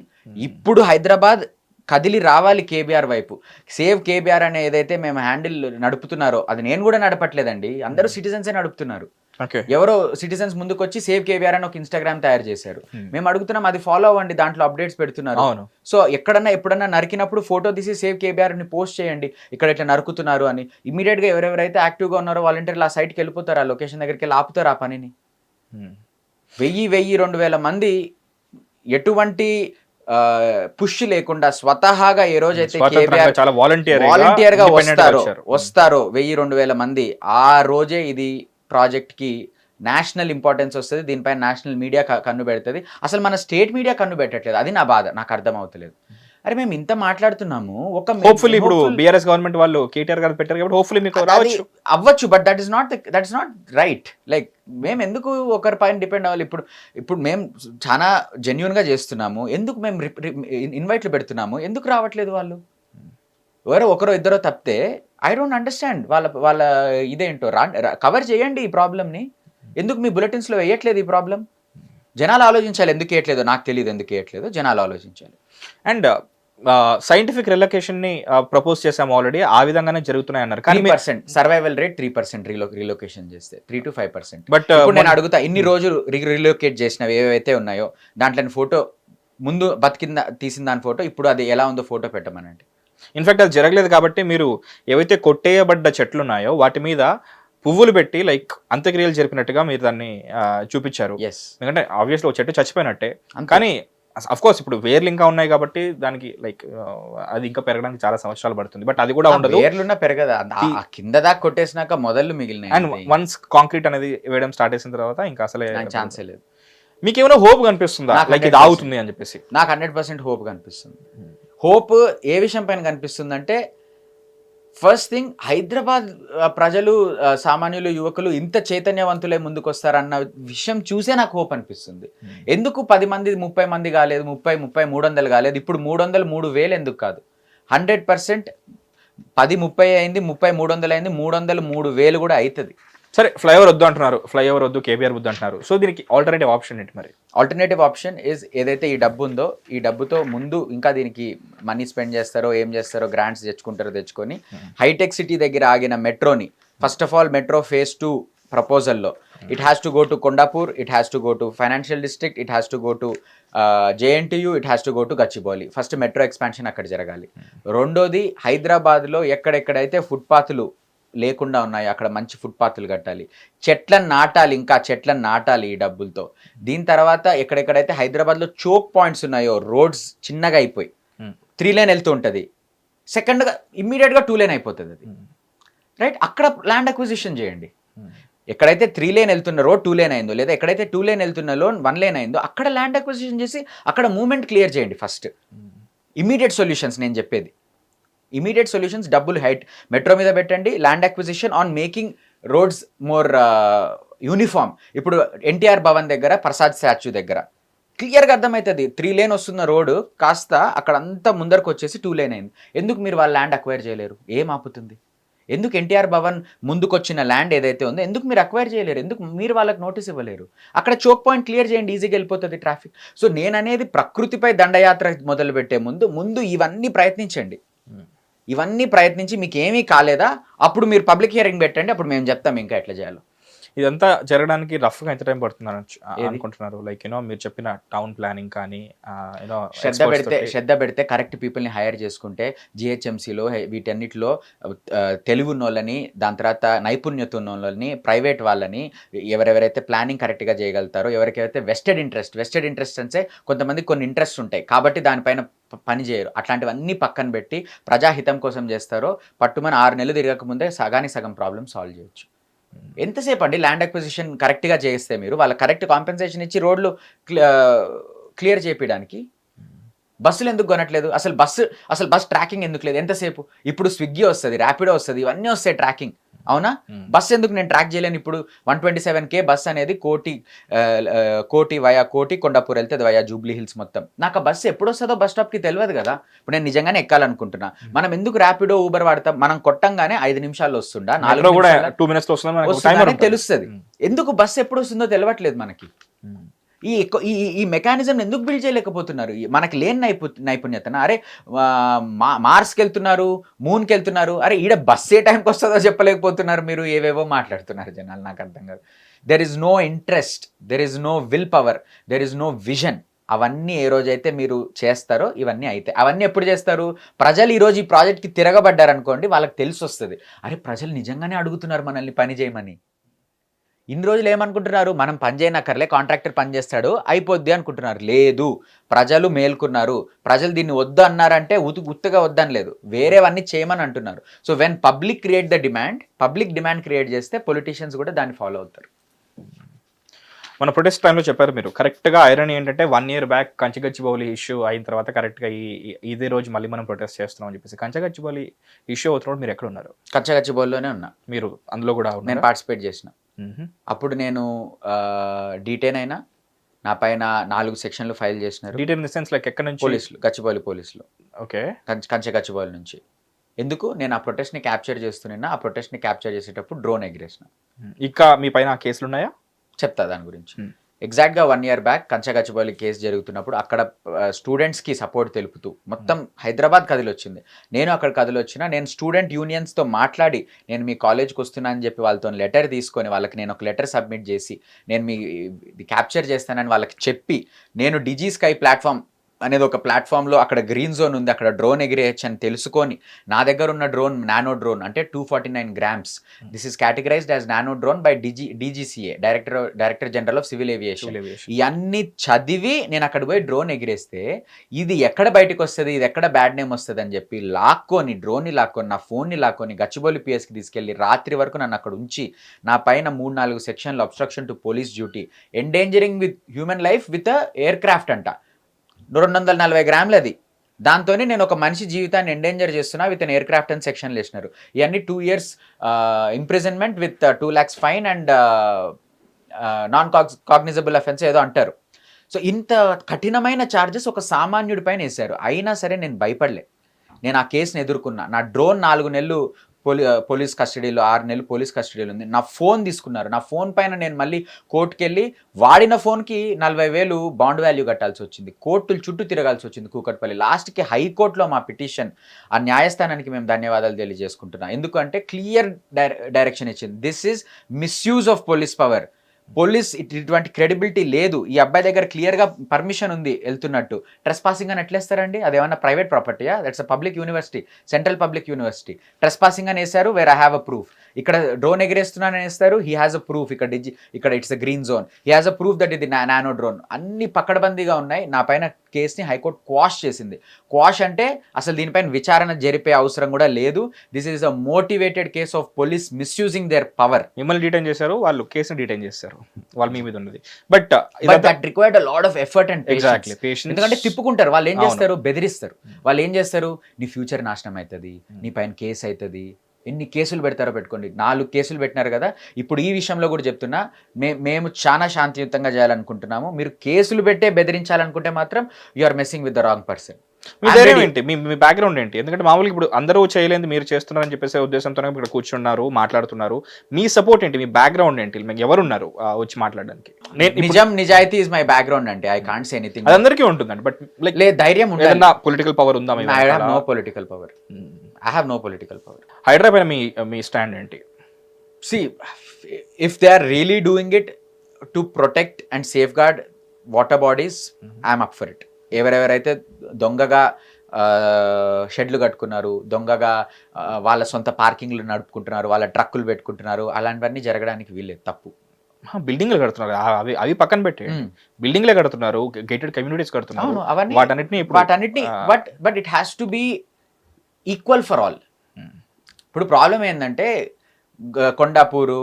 ఇప్పుడు హైదరాబాద్ కదిలి రావాలి కేబీఆర్ వైపు. సేవ్ కేబీఆర్ అనే ఏదైతే మేము హ్యాండిల్ నడుపుతున్నారో అది నేను కూడా నడపట్లేదండి, అందరూ సిటిజన్సే నడుపుతున్నారు. ఓకే. ఎవరో సిటిజన్స్ ముందుకు వచ్చి సేవ్ కేబీఆర్ అని ఒక ఇన్స్టాగ్రామ్ తయారు చేశారు. మేము అడుగుతున్నాం అది ఫాలో అవ్వండి, దాంట్లో అప్డేట్స్ పెడుతున్నారు. అవును. సో ఎప్పుడన్నా నరికినప్పుడు ఫోటో తీసి సేవ్ కేబీఆర్ ని పోస్ట్ చేయండి, ఇక్కడ ఇట్లా నరుకుతున్నారు అని. ఇమీడియట్ గా ఎవరెవరైతే యాక్టివ్ గా ఉన్నారో వాలంటీర్లు ఆ సైట్కి వెళ్ళిపోతారు, ఆ లొకేషన్ దగ్గరికి వెళ్ళి ఆపుతారు ఆ పనిని. 1000-2000 మంది ఎటువంటి పుష్ లేకుండా స్వతహాగా ఏ రోజైతే చాలా వాలంటీర్ గా వస్తారో 1000-2000 మంది, ఆ రోజే ఇది ప్రాజెక్ట్ కి నేషనల్ ఇంపార్టెన్స్ వస్తుంది. దీనిపైన నేషనల్ మీడియా కన్ను పెడుతుంది. అసలు మన స్టేట్ మీడియా కన్ను పెట్టట్లేదు, అది నా బాధ. నాకు అర్థం అవుతలేదు. అరే మేము ఇంత మాట్లాడుతున్నాము, ఒక హోప్ఫుల్లీ ఇప్పుడు బీఆర్ఎస్ గవర్నమెంట్ వాళ్ళు కేటీఆర్ గారు పెట్టారు కాబట్టి హోప్ఫుల్లీ మీకు అవ్వచ్చు. But that is not right. Like మేము ఎందుకు ఒకరి పైన డిపెండ్ అవ్వాలి? ఇప్పుడు మేము చాలా జెన్యున్ గా చేస్తున్నాము, ఎందుకు మేము ఇన్వైట్లు పెడుతున్నాము, ఎందుకు రావట్లేదు వాళ్ళు? ఎవరో ఒకరో ఇద్దరో తప్పితే ఐ డోంట్ అండర్స్టాండ్ వాళ్ళ ఇదేంటో. కవర్ చేయండి ఈ ప్రాబ్లమ్ని. ఎందుకు మీ బులెటిన్స్లో వేయట్లేదు ఈ ప్రాబ్లం? జనాలు ఆలోచించాలి, ఎందుకు వేయట్లేదో నాకు తెలియదు, ఎందుకు వేయట్లేదో జనాలు ఆలోచించాలి. అండ్ సైంటిఫిక్ రిలొకేషన్ ని ప్రపోజ్ చేసాము ఆల్రెడీ, ఆ విధంగానే జరుగుతున్నాయి అన్నారు. 3% సర్వైవల్ రేట్, 3% రిలొకేషన్ చేస్తే 3-5%. బట్ నేను అడుగుతా, ఇన్ని రోజులు రిలొకేట్ చేసినవి ఏవైతే ఉన్నాయో దాంట్లో ఫోటో, ముందు బతికింద తీసిన దాని ఫోటో, ఇప్పుడు అది ఎలా ఉందో ఫోటో పెట్టమనండి. ఇన్ఫాక్ట్ అది జరగలేదు కాబట్టి మీరు ఏవైతే కొట్టేయబడ్డ చెట్లు ఉన్నాయో వాటి మీద పువ్వులు పెట్టి లైక్ అంత్యక్రియలు జరిపినట్టుగా మీరు దాన్ని చూపించారు. ఎందుకంటే ఆబ్వియస్లీ ఒక చెట్టు చచ్చిపోయినట్టే, కానీ అఫ్ కోర్స్ ఇప్పుడు వేర్లు ఇంకా ఉన్నాయి కాబట్టి దానికి లైక్ అది ఇంకా పెరగడానికి చాలా సంవత్సరాలు పడుతుంది. బట్ అది కూడా ఉండదు, వేర్లున్నా పెరగదా, కింద దాకా కొట్టేసినాక మొదలు మిగిలిన. అండ్ వన్స్ కాంక్రీట్ అనేది వేయడం స్టార్ట్ చేసిన తర్వాత ఇంకా అసలే ఛాన్సే లేదు. మీకు ఏమైనా హోప్ కనిపిస్తుందా లైక్ ఇది ఆగుతుంది అని చెప్పేసి? నాకు 100% హోప్ కనిపిస్తుంది. హోప్ ఏ విషయం పైన కనిపిస్తుందంటే, ఫస్ట్ థింగ్, హైదరాబాద్ ప్రజలు, సామాన్యులు, యువకులు ఇంత చైతన్యవంతులై ముందుకు వస్తారన్న విషయం చూసే నాకు హోప్ అనిపిస్తుంది. ఎందుకు 10 మంది 30 మంది కాలేదు, 30 300 కాలేదు, ఇప్పుడు 300 3,000 ఎందుకు కాదు? 100% 10 30 అయింది, 30 300 అయింది, 300 3,000 కూడా అవుతుంది. సరే, ఫ్లైఓవర్ వద్దు అంటున్నారు, ఫ్లైఓవర్ వద్దు, కేబీఆర్ వద్దు అంటున్నారు. సో దీనికి ఆల్టర్నేటివ్ ఆప్షన్ ఏంటి మరి? ఆల్టర్నేటివ్ ఆప్షన్ ఇస్ ఏదైతే ఈ డబ్బు ఉందో, ఈ డబ్బుతో ముందు ఇంకా దీనికి మనీ స్పెండ్ చేస్తారో, ఏం చేస్తారో, గ్రాంట్స్ తెచ్చుకొని హైటెక్ సిటీ దగ్గర ఆగిన మెట్రోని, first of all metro phase 2 ప్రపోజల్లో it has to go to Kondapur, it has to go to financial district, it has to go to JNTU, it has to go to Gachibowli. First metro expansion అక్కడ జరగాలి. రెండోది, హైదరాబాద్లో ఎక్కడెక్కడైతే ఫుట్పాత్లు లేకుండా ఉన్నాయి అక్కడ మంచి ఫుట్పాత్లు కట్టాలి, చెట్లను నాటాలి, ఇంకా చెట్లను నాటాలి ఈ డబ్బులతో. దీని తర్వాత ఎక్కడెక్కడైతే హైదరాబాద్లో చోక్ పాయింట్స్ ఉన్నాయో, రోడ్స్ చిన్నగా అయిపోయి 3 లేన్ వెళ్తూ ఉంటుంది, సెకండ్గా ఇమ్మీడియట్గా 2 లేన్ అయిపోతుంది అది, రైట్? అక్కడ ల్యాండ్ అక్విజిషన్ చేయండి. ఎక్కడైతే 3 లేన్ వెళ్తున్న రోడ్ 2 లేన్ అయిందో, లేదా ఎక్కడైతే 2 లేన్ వెళ్తున్న లోన్ 1 లేన్ అయిందో అక్కడ ల్యాండ్ అక్విజిషన్ చేసి అక్కడ మూవ్మెంట్ క్లియర్ చేయండి ఫస్ట్. ఇమీడియట్ సొల్యూషన్స్ నేను చెప్పేది, ఇమీడియట్ సొల్యూషన్స్. డబ్బులు మెట్రో మీద పెట్టండి, land acquisition on making roads more uniform. ఇప్పుడు NTR భవన్ దగ్గర, ప్రసాద్ స్టాచ్యూ దగ్గర క్లియర్గా అర్థమవుతుంది, 3 లేన్ వస్తున్న రోడ్డు కాస్త అక్కడ అంతా ముందరకు వచ్చేసి 2 లేన్ అయింది. ఎందుకు మీరు వాళ్ళ ల్యాండ్ అక్వైర్ చేయలేరు? ఏం ఆపుతుంది? ఎందుకు NTR భవన్ ముందుకొచ్చిన ల్యాండ్ ఏదైతే ఉందో ఎందుకు మీరు అక్వైర్ చేయలేరు? ఎందుకు మీరు వాళ్ళకి నోటీస్ ఇవ్వలేరు? అక్కడ చోక్ పాయింట్ క్లియర్ చేయండి, ఈజీగా వెళ్ళిపోతుంది ట్రాఫిక్. సో నేను అనేది, ప్రకృతిపై దండయాత్ర మొదలు పెట్టే ముందు ఇవన్నీ ప్రయత్నించండి. ఇవన్నీ ప్రయత్నించి మీకు ఏమీ కాలేదా, అప్పుడు మీరు పబ్లిక్ హియరింగ్ పెట్టండి, అప్పుడు మేము చెప్తాం ఇంకా ఎట్లా చేయాలో. ఇదంతా జరగడానికి రఫ్గా ఎంత టైం పడుతుంది అనుకుంటున్నారు? లైక్ యూనో మీరు చెప్పిన టౌన్ ప్లానింగ్ కానీ శ్రద్ధ పెడితే కరెక్ట్ పీపుల్ని హైర్ చేసుకుంటే, GHMCలో వీటన్నిటిలో తెలివి ఉన్న వాళ్ళని, దాని తర్వాత నైపుణ్యత ఉన్న వాళ్ళని, ప్రైవేట్ వాళ్ళని, ఎవరెవరైతే ప్లానింగ్ కరెక్ట్గా చేయగలుగుతారో, ఎవరికైతే వెస్టెడ్ ఇంట్రెస్ట్ అంటే కొంతమంది కొన్ని ఇంట్రెస్ట్ ఉంటాయి కాబట్టి దానిపైన పని చేయరు, అట్లాంటివన్నీ పక్కన పెట్టి ప్రజాహితం కోసం చేస్తారో పట్టుమని 6 నెలలు తిరగకముందే సగం ప్రాబ్లమ్ సాల్వ్ చేయొచ్చు. ఎంతసేపు అండి ల్యాండ్ అక్విజిషన్ కరెక్ట్గా చేస్తే మీరు వాళ్ళ కరెక్ట్ కాంపెన్సేషన్ ఇచ్చి రోడ్లు క్లియర్ చేయడానికి. బస్సులు ఎందుకు కొనట్లేదు? అసలు బస్ ట్రాకింగ్ ఎందుకు లేదు? ఎంతసేపు? ఇప్పుడు స్విగ్గీ వస్తుంది, ర్యాపిడో వస్తుంది, ఇవన్నీ వస్తాయి ట్రాకింగ్, అవునా? బస్ ఎందుకు నేను ట్రాక్ చేయలేను? ఇప్పుడు 127K బస్ అనేది కోటి వయా కోటి కొండాపూర్ వెళ్తే వయా జూబ్లీ హిల్స్ మొత్తం. నాకు ఆ బస్సు ఎప్పుడు వస్తుందో బస్ స్టాప్కి తెలియదు కదా. ఇప్పుడు నేను నిజంగానే ఎక్కాలనుకుంటున్నా, మనం ఎందుకు ర్యాపిడో ఊబర్ వాడతాం? మనం కొట్టంగానే 5 నిమిషాల్లో వస్తుందా, 2 నిమిషాలు తెలుస్తుంది. ఎందుకు బస్సు ఎప్పుడు వస్తుందో తెలియట్లేదు మనకి. ఈ మెకానిజం ఎందుకు బిల్డ్ చేయలేకపోతున్నారు? మనకి లేని నైపుణ్యతన. అరే మార్స్కి వెళ్తున్నారు, మూన్కి వెళ్తున్నారు, అరే ఈడ బస్ ఏ టైంకి వస్తుందో చెప్పలేకపోతున్నారు మీరు. ఏవేవో మాట్లాడుతున్నారు జనాలు, నాకు అర్థం కాదు. There is no interest, there is no will power, there is no vision. అవన్నీ ఏ రోజైతే మీరు చేస్తారో ఇవన్నీ అయితే. అవన్నీ ఎప్పుడు చేస్తారు? ప్రజలు ఈరోజు ఈ ప్రాజెక్ట్కి తిరగబడ్డారు అనుకోండి, వాళ్ళకి తెలిసి వస్తుంది, అరే ప్రజలు నిజంగానే అడుగుతున్నారు మనల్ని పని చేయమని. ఇన్ని రోజులు ఏమనుకుంటున్నారు, మనం పని చేయనక్కర్లే, కాంట్రాక్టర్ పని చేస్తాడు అయిపోద్ది అనుకుంటున్నారు. లేదు, ప్రజలు మేల్కున్నారు. ప్రజలు దీన్ని వద్దు అన్నారంటే ఉత్తుగా వద్దని లేదు, వేరేవన్నీ చేయమని అంటున్నారు. So when public create the demand, public demand create చేస్తే పొలిటీషియన్స్ కూడా దాన్ని ఫాలో అవుతారు. మన ప్రొటెస్ట్ టైంలో చెప్పారు మీరు, కరెక్ట్గా ఐరన్ ఏంటంటే 1 year బ్యాక్ కంచగచ్చిబౌలి ఇష్యూ అయిన తర్వాత కరెక్ట్గా ఇదే రోజు మళ్ళీ మనం ప్రొటెస్ట్ చేస్తున్నాం అని చెప్పేసి. కంచగచ్చిబౌలి ఇష్యూ అవుతున్నప్పుడు మీరు ఎక్కడ ఉన్నారు? కంచగచ్చిబౌలిలోనే ఉన్నా. మీరు అందులో కూడా నేను పార్టిసిపేట్ చేసిన. అప్పుడు నేను డీటెయిన్ అయినా, నా పైన 4 సెక్షన్లు ఫైల్ చేసినారు. Detain in the sense like ఎక్కడ నుంచి? పోలీసులు, గచ్చిబౌలి పోలీసులు. ఓకే, కంచగచ్చిబౌలి నుంచి. ఎందుకు? నేను ఆ ప్రొటెస్ట్ని క్యాప్చర్ చేస్తున్నా. ఆ ప్రొటెస్ట్ని క్యాప్చర్ చేసేటప్పుడు డ్రోన్ ఎగిరేసిన. ఇంకా మీ పైన కేసులు ఉన్నాయా? చెప్తా దాని గురించి. ఎగ్జాక్ట్గా 1 year బ్యాక్ కంచగచ్చిబౌలి కేసు జరుగుతున్నప్పుడు అక్కడ స్టూడెంట్స్కి సపోర్ట్ తెలుపుతూ మొత్తం హైదరాబాద్ కదిలొచ్చింది. నేను అక్కడ కదిలొచ్చిన. నేను స్టూడెంట్ యూనియన్స్తో మాట్లాడి, నేను మీ కాలేజ్కి వస్తున్నా అని చెప్పి వాళ్ళతో లెటర్ తీసుకొని, వాళ్ళకి నేను ఒక లెటర్ సబ్మిట్ చేసి, నేను మీ క్యాప్చర్ చేస్తానని వాళ్ళకి చెప్పి, నేను డిజీ స్కై ప్లాట్ఫామ్ అనేది ఒక ప్లాట్ఫామ్లో అక్కడ గ్రీన్ జోన్ ఉంది, అక్కడ డ్రోన్ ఎగిరేయచ్చు అని తెలుసుకొని, నా దగ్గర ఉన్న డ్రోన్ నానో డ్రోన్ అంటే 249 grams, this is categorised as nano drone by DGCA, director general of civil aviation. ఇవన్నీ చదివి నేను అక్కడ పోయి డ్రోన్ ఎగిరేస్తే ఇది ఎక్కడ బయటకు వస్తుంది, ఇది ఎక్కడ బ్యాడ్ నేమ్ వస్తుంది అని చెప్పి లాక్కొని, డ్రోన్ని లాక్కొని, నా ఫోన్ని లాక్కొని గచ్చిబౌలి పిఎస్కి తీసుకెళ్ళి రాత్రి వరకు నన్ను అక్కడ ఉంచి, నా పైన 3-4 సెక్షన్లు obstruction to police duty, endangering with human life with aircraft అంట 240 grams అది. దాంతో నేను ఒక మనిషి జీవితాన్ని ఎండేంజర్ చేస్తున్నా విత్ ఎయిర్ క్రాఫ్ట్ అని సెక్షన్లు వేసినారు. ఇవన్నీ 2 years imprisonment with 2 lakhs fine and non cognizable offence ఏదో అంటారు. సో ఇంత కఠినమైన ఛార్జెస్ ఒక సామాన్యుడి పైన వేశారు. అయినా సరే నేను భయపడలే. నేను ఆ కేసుని ఎదుర్కొన్నా. నా డ్రోన్ 4 నెలలు పోలీస్ కస్టడీలో, 6 నెలలు పోలీస్ కస్టడీలో ఉంది. నా ఫోన్ తీసుకున్నారు. నా ఫోన్ పైన నేను మళ్ళీ కోర్టుకి వెళ్ళి వాడిన ఫోన్కి 40,000 బాండ్ వాల్యూ కట్టాల్సి వచ్చింది. కోర్టులు చుట్టూ తిరగాల్సి వచ్చింది కూకట్పల్లి. లాస్ట్కి హైకోర్టులో మా పిటిషన్, ఆ న్యాయస్థానానికి మేము ధన్యవాదాలు తెలియజేసుకుంటున్నాం. ఎందుకంటే క్లియర్ డైరెక్షన్ ఇచ్చింది. This is misuse of police power. Police ఇటువంటి క్రెడిబిలిటీ లేదు. ఈ అబ్బాయి దగ్గర క్లియర్గా పర్మిషన్ ఉంది వెళ్తున్నట్టు. ట్రెస్ పాసింగ్ అని ఎట్లేస్తారండి? అదేమన్నా ప్రైవేట్ ప్రాపర్టీయా? That's a public university, central public university. Trespassing అని వేశారు, where I have a proof. ఇక్కడ డ్రోన్ ఎగిరేస్తున్నానని వేస్తారు, హీ హ్యాస్ అ ప్రూఫ్. ఇక్కడ it's a green zone, he has a proof that ఇది నానో డ్రోన్. అన్ని పక్కడబందీగా ఉన్నాయి. నా పైన కేసుని హైకోర్టు క్వాష్ చేసింది. క్వాష్ అంటే అసలు దీనిపైన విచారణ జరిపే అవసరం కూడా లేదు. This is a motivated case of police misusing there power. మిమ్మల్ని డిటైన్ చేశారు, వాళ్ళు కేసుని డిటైన్ చేశారు, వాళ్ళు మీ మీద ఉన్నది. But that required a lot of effort and patience. ఎందుకంటే తిప్పుకుంటారు. వాళ్ళు ఏం చేస్తారు? బెదిరిస్తారు. వాళ్ళు ఏం చేస్తారు? నీ ఫ్యూచర్ నాశనం అవుతుంది, నీ పైన కేసు అవుతుంది. ఎన్ని కేసులు పెడతారో పెట్టుకోండి. 4 కేసులు పెట్టినారు కదా. ఇప్పుడు ఈ విషయంలో కూడా చెప్తున్నా, మేము చాలా శాంతియుతంగా చేయాలనుకుంటున్నాము. మీరు కేసులు పెట్టే బెదిరించాలనుకుంటే మాత్రం you are messing with the wrong person. మీ ధైర్యం ఏంటి? మీ బ్యాక్గ్రౌండ్ ఏంటి? ఎందుకంటే మామూలుగా ఇప్పుడు అందరూ చేయలేదు, మీరు చేస్తున్నారని చెప్పేసి ఉద్దేశంతో ఇక్కడ కూర్చున్నారు, మాట్లాడుతున్నారు. మీ సపోర్ట్ ఏంటి? మీ బ్యాక్గ్రౌండ్ ఏంటి? మీకు ఎవరున్నారు వచ్చి మాట్లాడడానికి? నిజాయితీ ఇస్ మై బ్యాక్గ్రౌండ్ అంటే ఐ కాంట్ సే ఎనీథింగ్. అది అందరికీ ఉంటుందండి, బట్ లైక్ ధైర్యం ఉండాలి. పొలిటికల్ పవర్ ఉందా? I have no political power. I have no political power. Hyderabad మీ స్టాండ్ ఏంటి? See, if they are really doing it to protect and safeguard water bodies, I am up for it. ఎవరెవరైతే దొంగగా షెడ్లు కట్టుకున్నారు, దొంగగా వాళ్ళ సొంత పార్కింగ్లు నడుపుకుంటున్నారు, వాళ్ళ ట్రక్కులు పెట్టుకుంటున్నారు, అలాంటివన్నీ జరగడానికి వీల్లేదు. తప్పు. బిల్డింగ్లు కడుతున్నారు, అవి పక్కన పెట్టి బిల్డింగ్లే కడుతున్నారు, గేటెడ్ కమ్యూనిటీస్ కడుతున్నారు, వాటన్నిటిని but it has to be equal for all. ఇప్పుడు ప్రాబ్లం ఏంటంటే కొండాపూరు,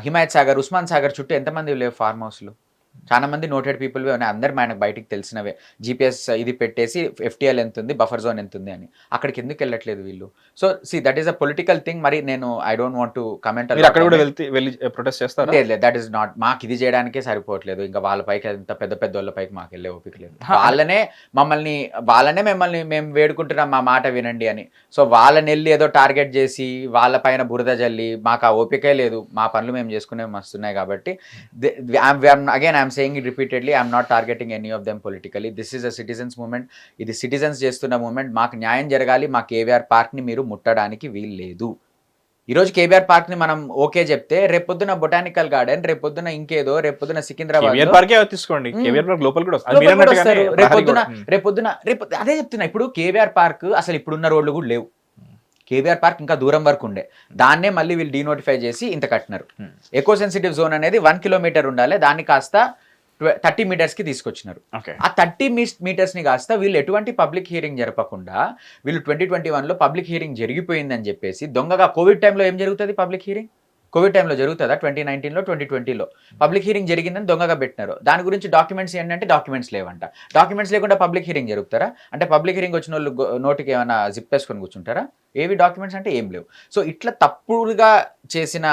హిమాయత్ సాగర్, ఉస్మాన్ సాగర్ చుట్టూ ఎంతమంది లేవు ఫార్మ్ హౌస్లు? చాలా మంది నోటెడ్ పీపుల్ ఉన్నాయి, అందరు మనకు బయటికి తెలిసినవే. జీపీఎస్ ఇది పెట్టేసి FTL ఎంత ఉంది, బఫర్ జోన్ ఎంత ఉంది అని. అక్కడికి ఎందుకు వెళ్ళట్లేదు వీళ్ళు? So that is a political thing. మరి నేను I don't want to comment. అక్కడ కూడా వెళ్ళి ప్రొటెస్ట్ చేస్తారు? లేదు, దట్ ఈస్ నాట్. మాకు ఇది చేయడానికే సరిపోవట్లేదు. ఇంకా వాళ్ళ పైకి ఎంత పెద్ద వాళ్ళ పైకి మాకు వెళ్ళే ఓపిక లేదు. వాళ్ళనే మిమ్మల్ని మేము వేడుకుంటున్నాం మా మాట వినండి అని. సో వాళ్ళని వెళ్ళి ఏదో టార్గెట్ చేసి వాళ్ళ పైన బురద జల్లి మాకు ఆ ఓపికే లేదు. మా పనులు మేము చేసుకునే మస్తున్నాయి కాబట్టి again I'm saying it repeatedly, I'm not targeting any of them politically. This is a citizens movement. ఇది సిటిజన్స్ చేస్తున్న మూమెంట్. మాకు న్యాయం జరగాలి. మా కేవీఆర్ పార్క్ని మీరు ముట్టడానికి వీలు లేదు. ఈరోజు కేబీఆర్ పార్క్ ని మనం ఓకే చెప్తే రేపొద్దున బొటానికల్ గార్డెన్, రేపొద్దున ఇంకేదో, రేపొద్దున సికింద్రాబాద్ తీసుకోండి, కేవీఆర్ పార్క్ లోపల కూడా రేపొద్దున అదే చెప్తున్నా. ఇప్పుడు కేవీఆర్ పార్క్ అసలు ఇప్పుడున్న రోడ్లు కూడా లేవు. కేబీఆర్ పార్క్ ఇంకా దూరం వరకు ఉండే, దాన్నే మళ్ళీ వీళ్ళు డీనోటిఫై చేసి ఇంత కట్టినారు. ఎకో సెన్సిటివ్ జోన్ అనేది 1 కిలోమీటర్ ఉండాలి, దాన్ని కాస్త 30 మీటర్స్కి తీసుకొచ్చినారు. ఆ 30 మీటర్స్ని కాస్త వీళ్ళు ఎటువంటి పబ్లిక్ హియరింగ్ జరపకుండా వీళ్ళు 2021లో పబ్లిక్ హియరింగ్ జరిగిపోయిందని చెప్పేసి దొంగగా, కోవిడ్ టైంలో ఏం జరుగుతుంది పబ్లిక్ హియరింగ్? కోవిడ్ టైంలో జరుగుతుందా? 2019లో 2020లో పబ్లిక్ హియరింగ్ జరిగిందని దొంగగా పెట్టినారు. దాని గురించి డాక్యుమెంట్స్ ఏంటంటే డాక్యుమెంట్స్ లేవంట. డాక్యుమెంట్స్ లేకుండా పబ్లిక్ హియరింగ్ జరుగుతారా? అంటే పబ్లిక్ హియరింగ్ వచ్చిన వాళ్ళు నోటికి ఏమైనా జిప్ వేసుకొని కూర్చుంటారా? ఏవి డాక్యుమెంట్స్ అంటే ఏం లేవు. సో ఇట్లా తప్పుడుగా చేసిన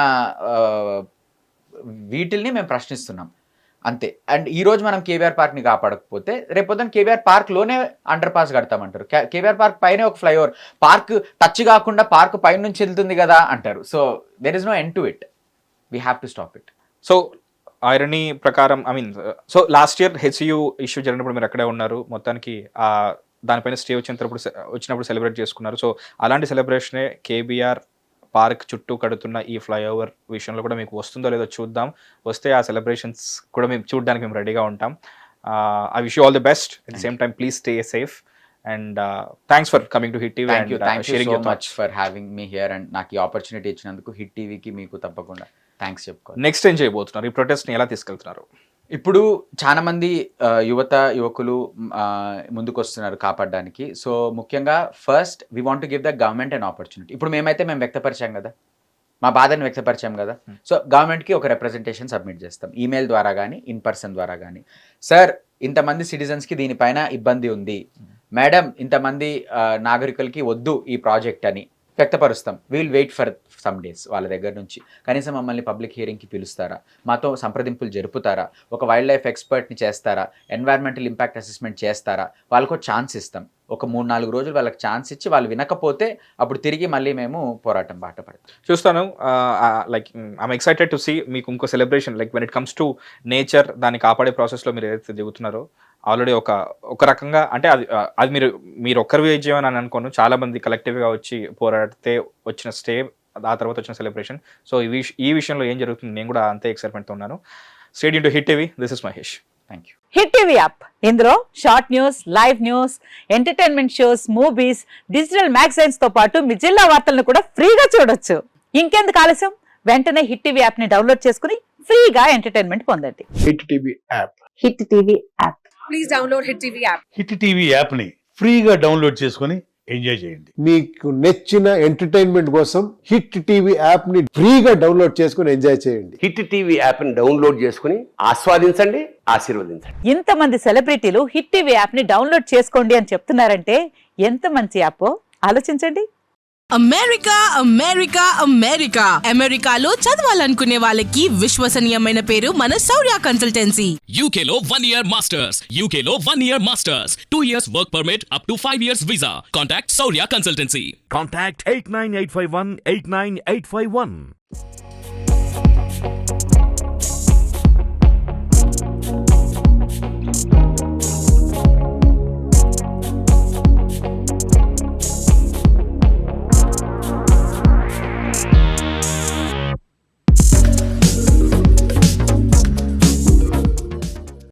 వీటిల్ని మేము ప్రశ్నిస్తున్నాం అంతే. అండ్ ఈ రోజు మనం కేవీఆర్ పార్క్ని కాపాడకపోతే రేపొద్దున కేవీఆర్ పార్క్లోనే అండర్ పాస్ కడతామంటారు. కేవీఆర్ పార్క్ పైనే ఒక ఫ్లైఓవర్, పార్క్ టచ్ కాకుండా పార్క్ పైన నుంచి వెళ్తుంది కదా అంటారు. So there is no end to it. We have to stop it. So irony ప్రకారం, I mean, so last year HCU issue జరిగినప్పుడు మీరు అక్కడే ఉన్నారు. మొత్తానికి దానిపైన స్టే వచ్చినప్పుడు సెలబ్రేట్ చేసుకున్నారు. సో అలాంటి సెలబ్రేషనే కేబీఆర్ పార్క్ చుట్టూ కడుతున్న ఈ ఫ్లైఓవర్ విషయంలో కూడా మీకు వస్తుందో లేదో చూద్దాం. వస్తే ఆ సెలబ్రేషన్స్ కూడా మేము చూడడానికి మేము రెడీగా ఉంటాం. I wish you all the best. At the same time please stay safe and thanks for coming to hit TV. Thank you so much for having me here and నాకు ఈ ఆపర్చునిటీ ఇచ్చినందుకు hit టీవీకి మీకు తప్పకుండా thanks చెప్పుకోవాలి. Next ఏం చేయబోతున్నారు? ఈ ప్రొటెస్ట్ని ఎలా తీసుకెళ్తున్నారు? ఇప్పుడు చాలా మంది యువకులు ముందుకు వస్తున్నారు కాపాడడానికి. సో ముఖ్యంగా first we want to give the government an opportunity. ఇప్పుడు మేము వ్యక్తపరిచాం కదా, మా బాధను వ్యక్తపరిచాం కదా. సో గవర్నమెంట్కి ఒక రిప్రజెంటేషన్ సబ్మిట్ చేస్తాం, ఈమెయిల్ ద్వారా కానీ ఇన్ పర్సన్ ద్వారా కానీ. సార్, ఇంతమంది సిటిజన్స్కి దీనిపైన ఇబ్బంది ఉంది మేడం, ఇంతమంది నాగరికులకి వద్దు ఈ ప్రాజెక్ట్ అని వ్యక్తపరుస్తాం. We'll wait for some days. వాళ్ళ దగ్గర నుంచి కనీసం మమ్మల్ని పబ్లిక్ హియరింగ్కి పిలుస్తారా, మాతో సంప్రదింపులు జరుపుతారా, ఒక వైల్డ్ లైఫ్ ఎక్స్పర్ట్ని చేస్తారా, ఎన్వైర్మెంటల్ ఇంపాక్ట్ అసెస్మెంట్ చేస్తారా, వాళ్ళకు ఛాన్స్ ఇస్తాం. ఒక 3-4 రోజులు వాళ్ళకి ఛాన్స్ ఇచ్చి వాళ్ళు వినకపోతే అప్పుడు తిరిగి మళ్ళీ మేము పోరాటం బాట పడతాం. చూస్తాను. Like I'm excited to see మీకు ఇంకో celebration, like when it comes to nature, దాన్ని కాపాడే ప్రాసెస్లో మీరు ఏదైతే దిగుతున్నారో ఆల్రెడీ ఒక రకంగా, అంటే అది మీరు ఒక్కరి విజయం అని అనుకోను, చాలా మంది కలెక్టివ్గా వచ్చి పోరాడితే వచ్చిన స్టే, ఆ తర్వాత వచ్చిన సెలబ్రేషన్. సో ఈ విషయంలో ఏం జరుగుతుంది నేను కూడా అంతే ఎక్సైట్మెంట్తో ఉన్నాను. Stay tuned to hit TV. This is Mahesh. Thank you. Hit TV app, ఇందులో short news, live news, entertainment shows, movies, digital magazines తో పాటు మీ జిల్లా వార్తలను కూడా ఫ్రీగా చూడొచ్చు. ఇంకెందుకు ఆలస్యం, వెంటనే హిట్ టీవీ యాప్ ని డౌన్లోడ్ చేసుకుని ఫ్రీగా ఎంటర్టైన్మెంట్ పొందండి. Hit TV app. Hit TV app. Please download hit TV app. Hit TV app ని ఫ్రీగా డౌన్లోడ్ చేసుకొని ఎంజాయ్ చేయండి. మీకు నచ్చిన ఎంటర్టైన్మెంట్ కోసం హిట్ టీవీ యాప్ ని ఫ్రీగా డౌన్లోడ్ చేసుకొని ఎంజాయ్ చేయండి. హిట్ టీవీ యాప్ ని డౌన్లోడ్ చేసుకుని ఆస్వాదించండి, ఆశీర్వదించండి. ఇంతమంది సెలబ్రిటీలు హిట్ టీవీ యాప్ ని డౌన్లోడ్ చేసుకోండి అని చెప్తున్నారంటే ఎంత మంచి యాప్ ఆలోచించండి. అమెరికా అమెరికా అమెరికా అమెరికాలో చదవాలనుకునే వాళ్ళకి విశ్వసనీయమైన పేరు మన శౌర్య కన్సల్టెన్సీ. UK లో 1 year masters, UK లో 1 year masters, 2 years work permit up to 5 years visa. Contact Saurya Consultancy. Contact 89851 89851.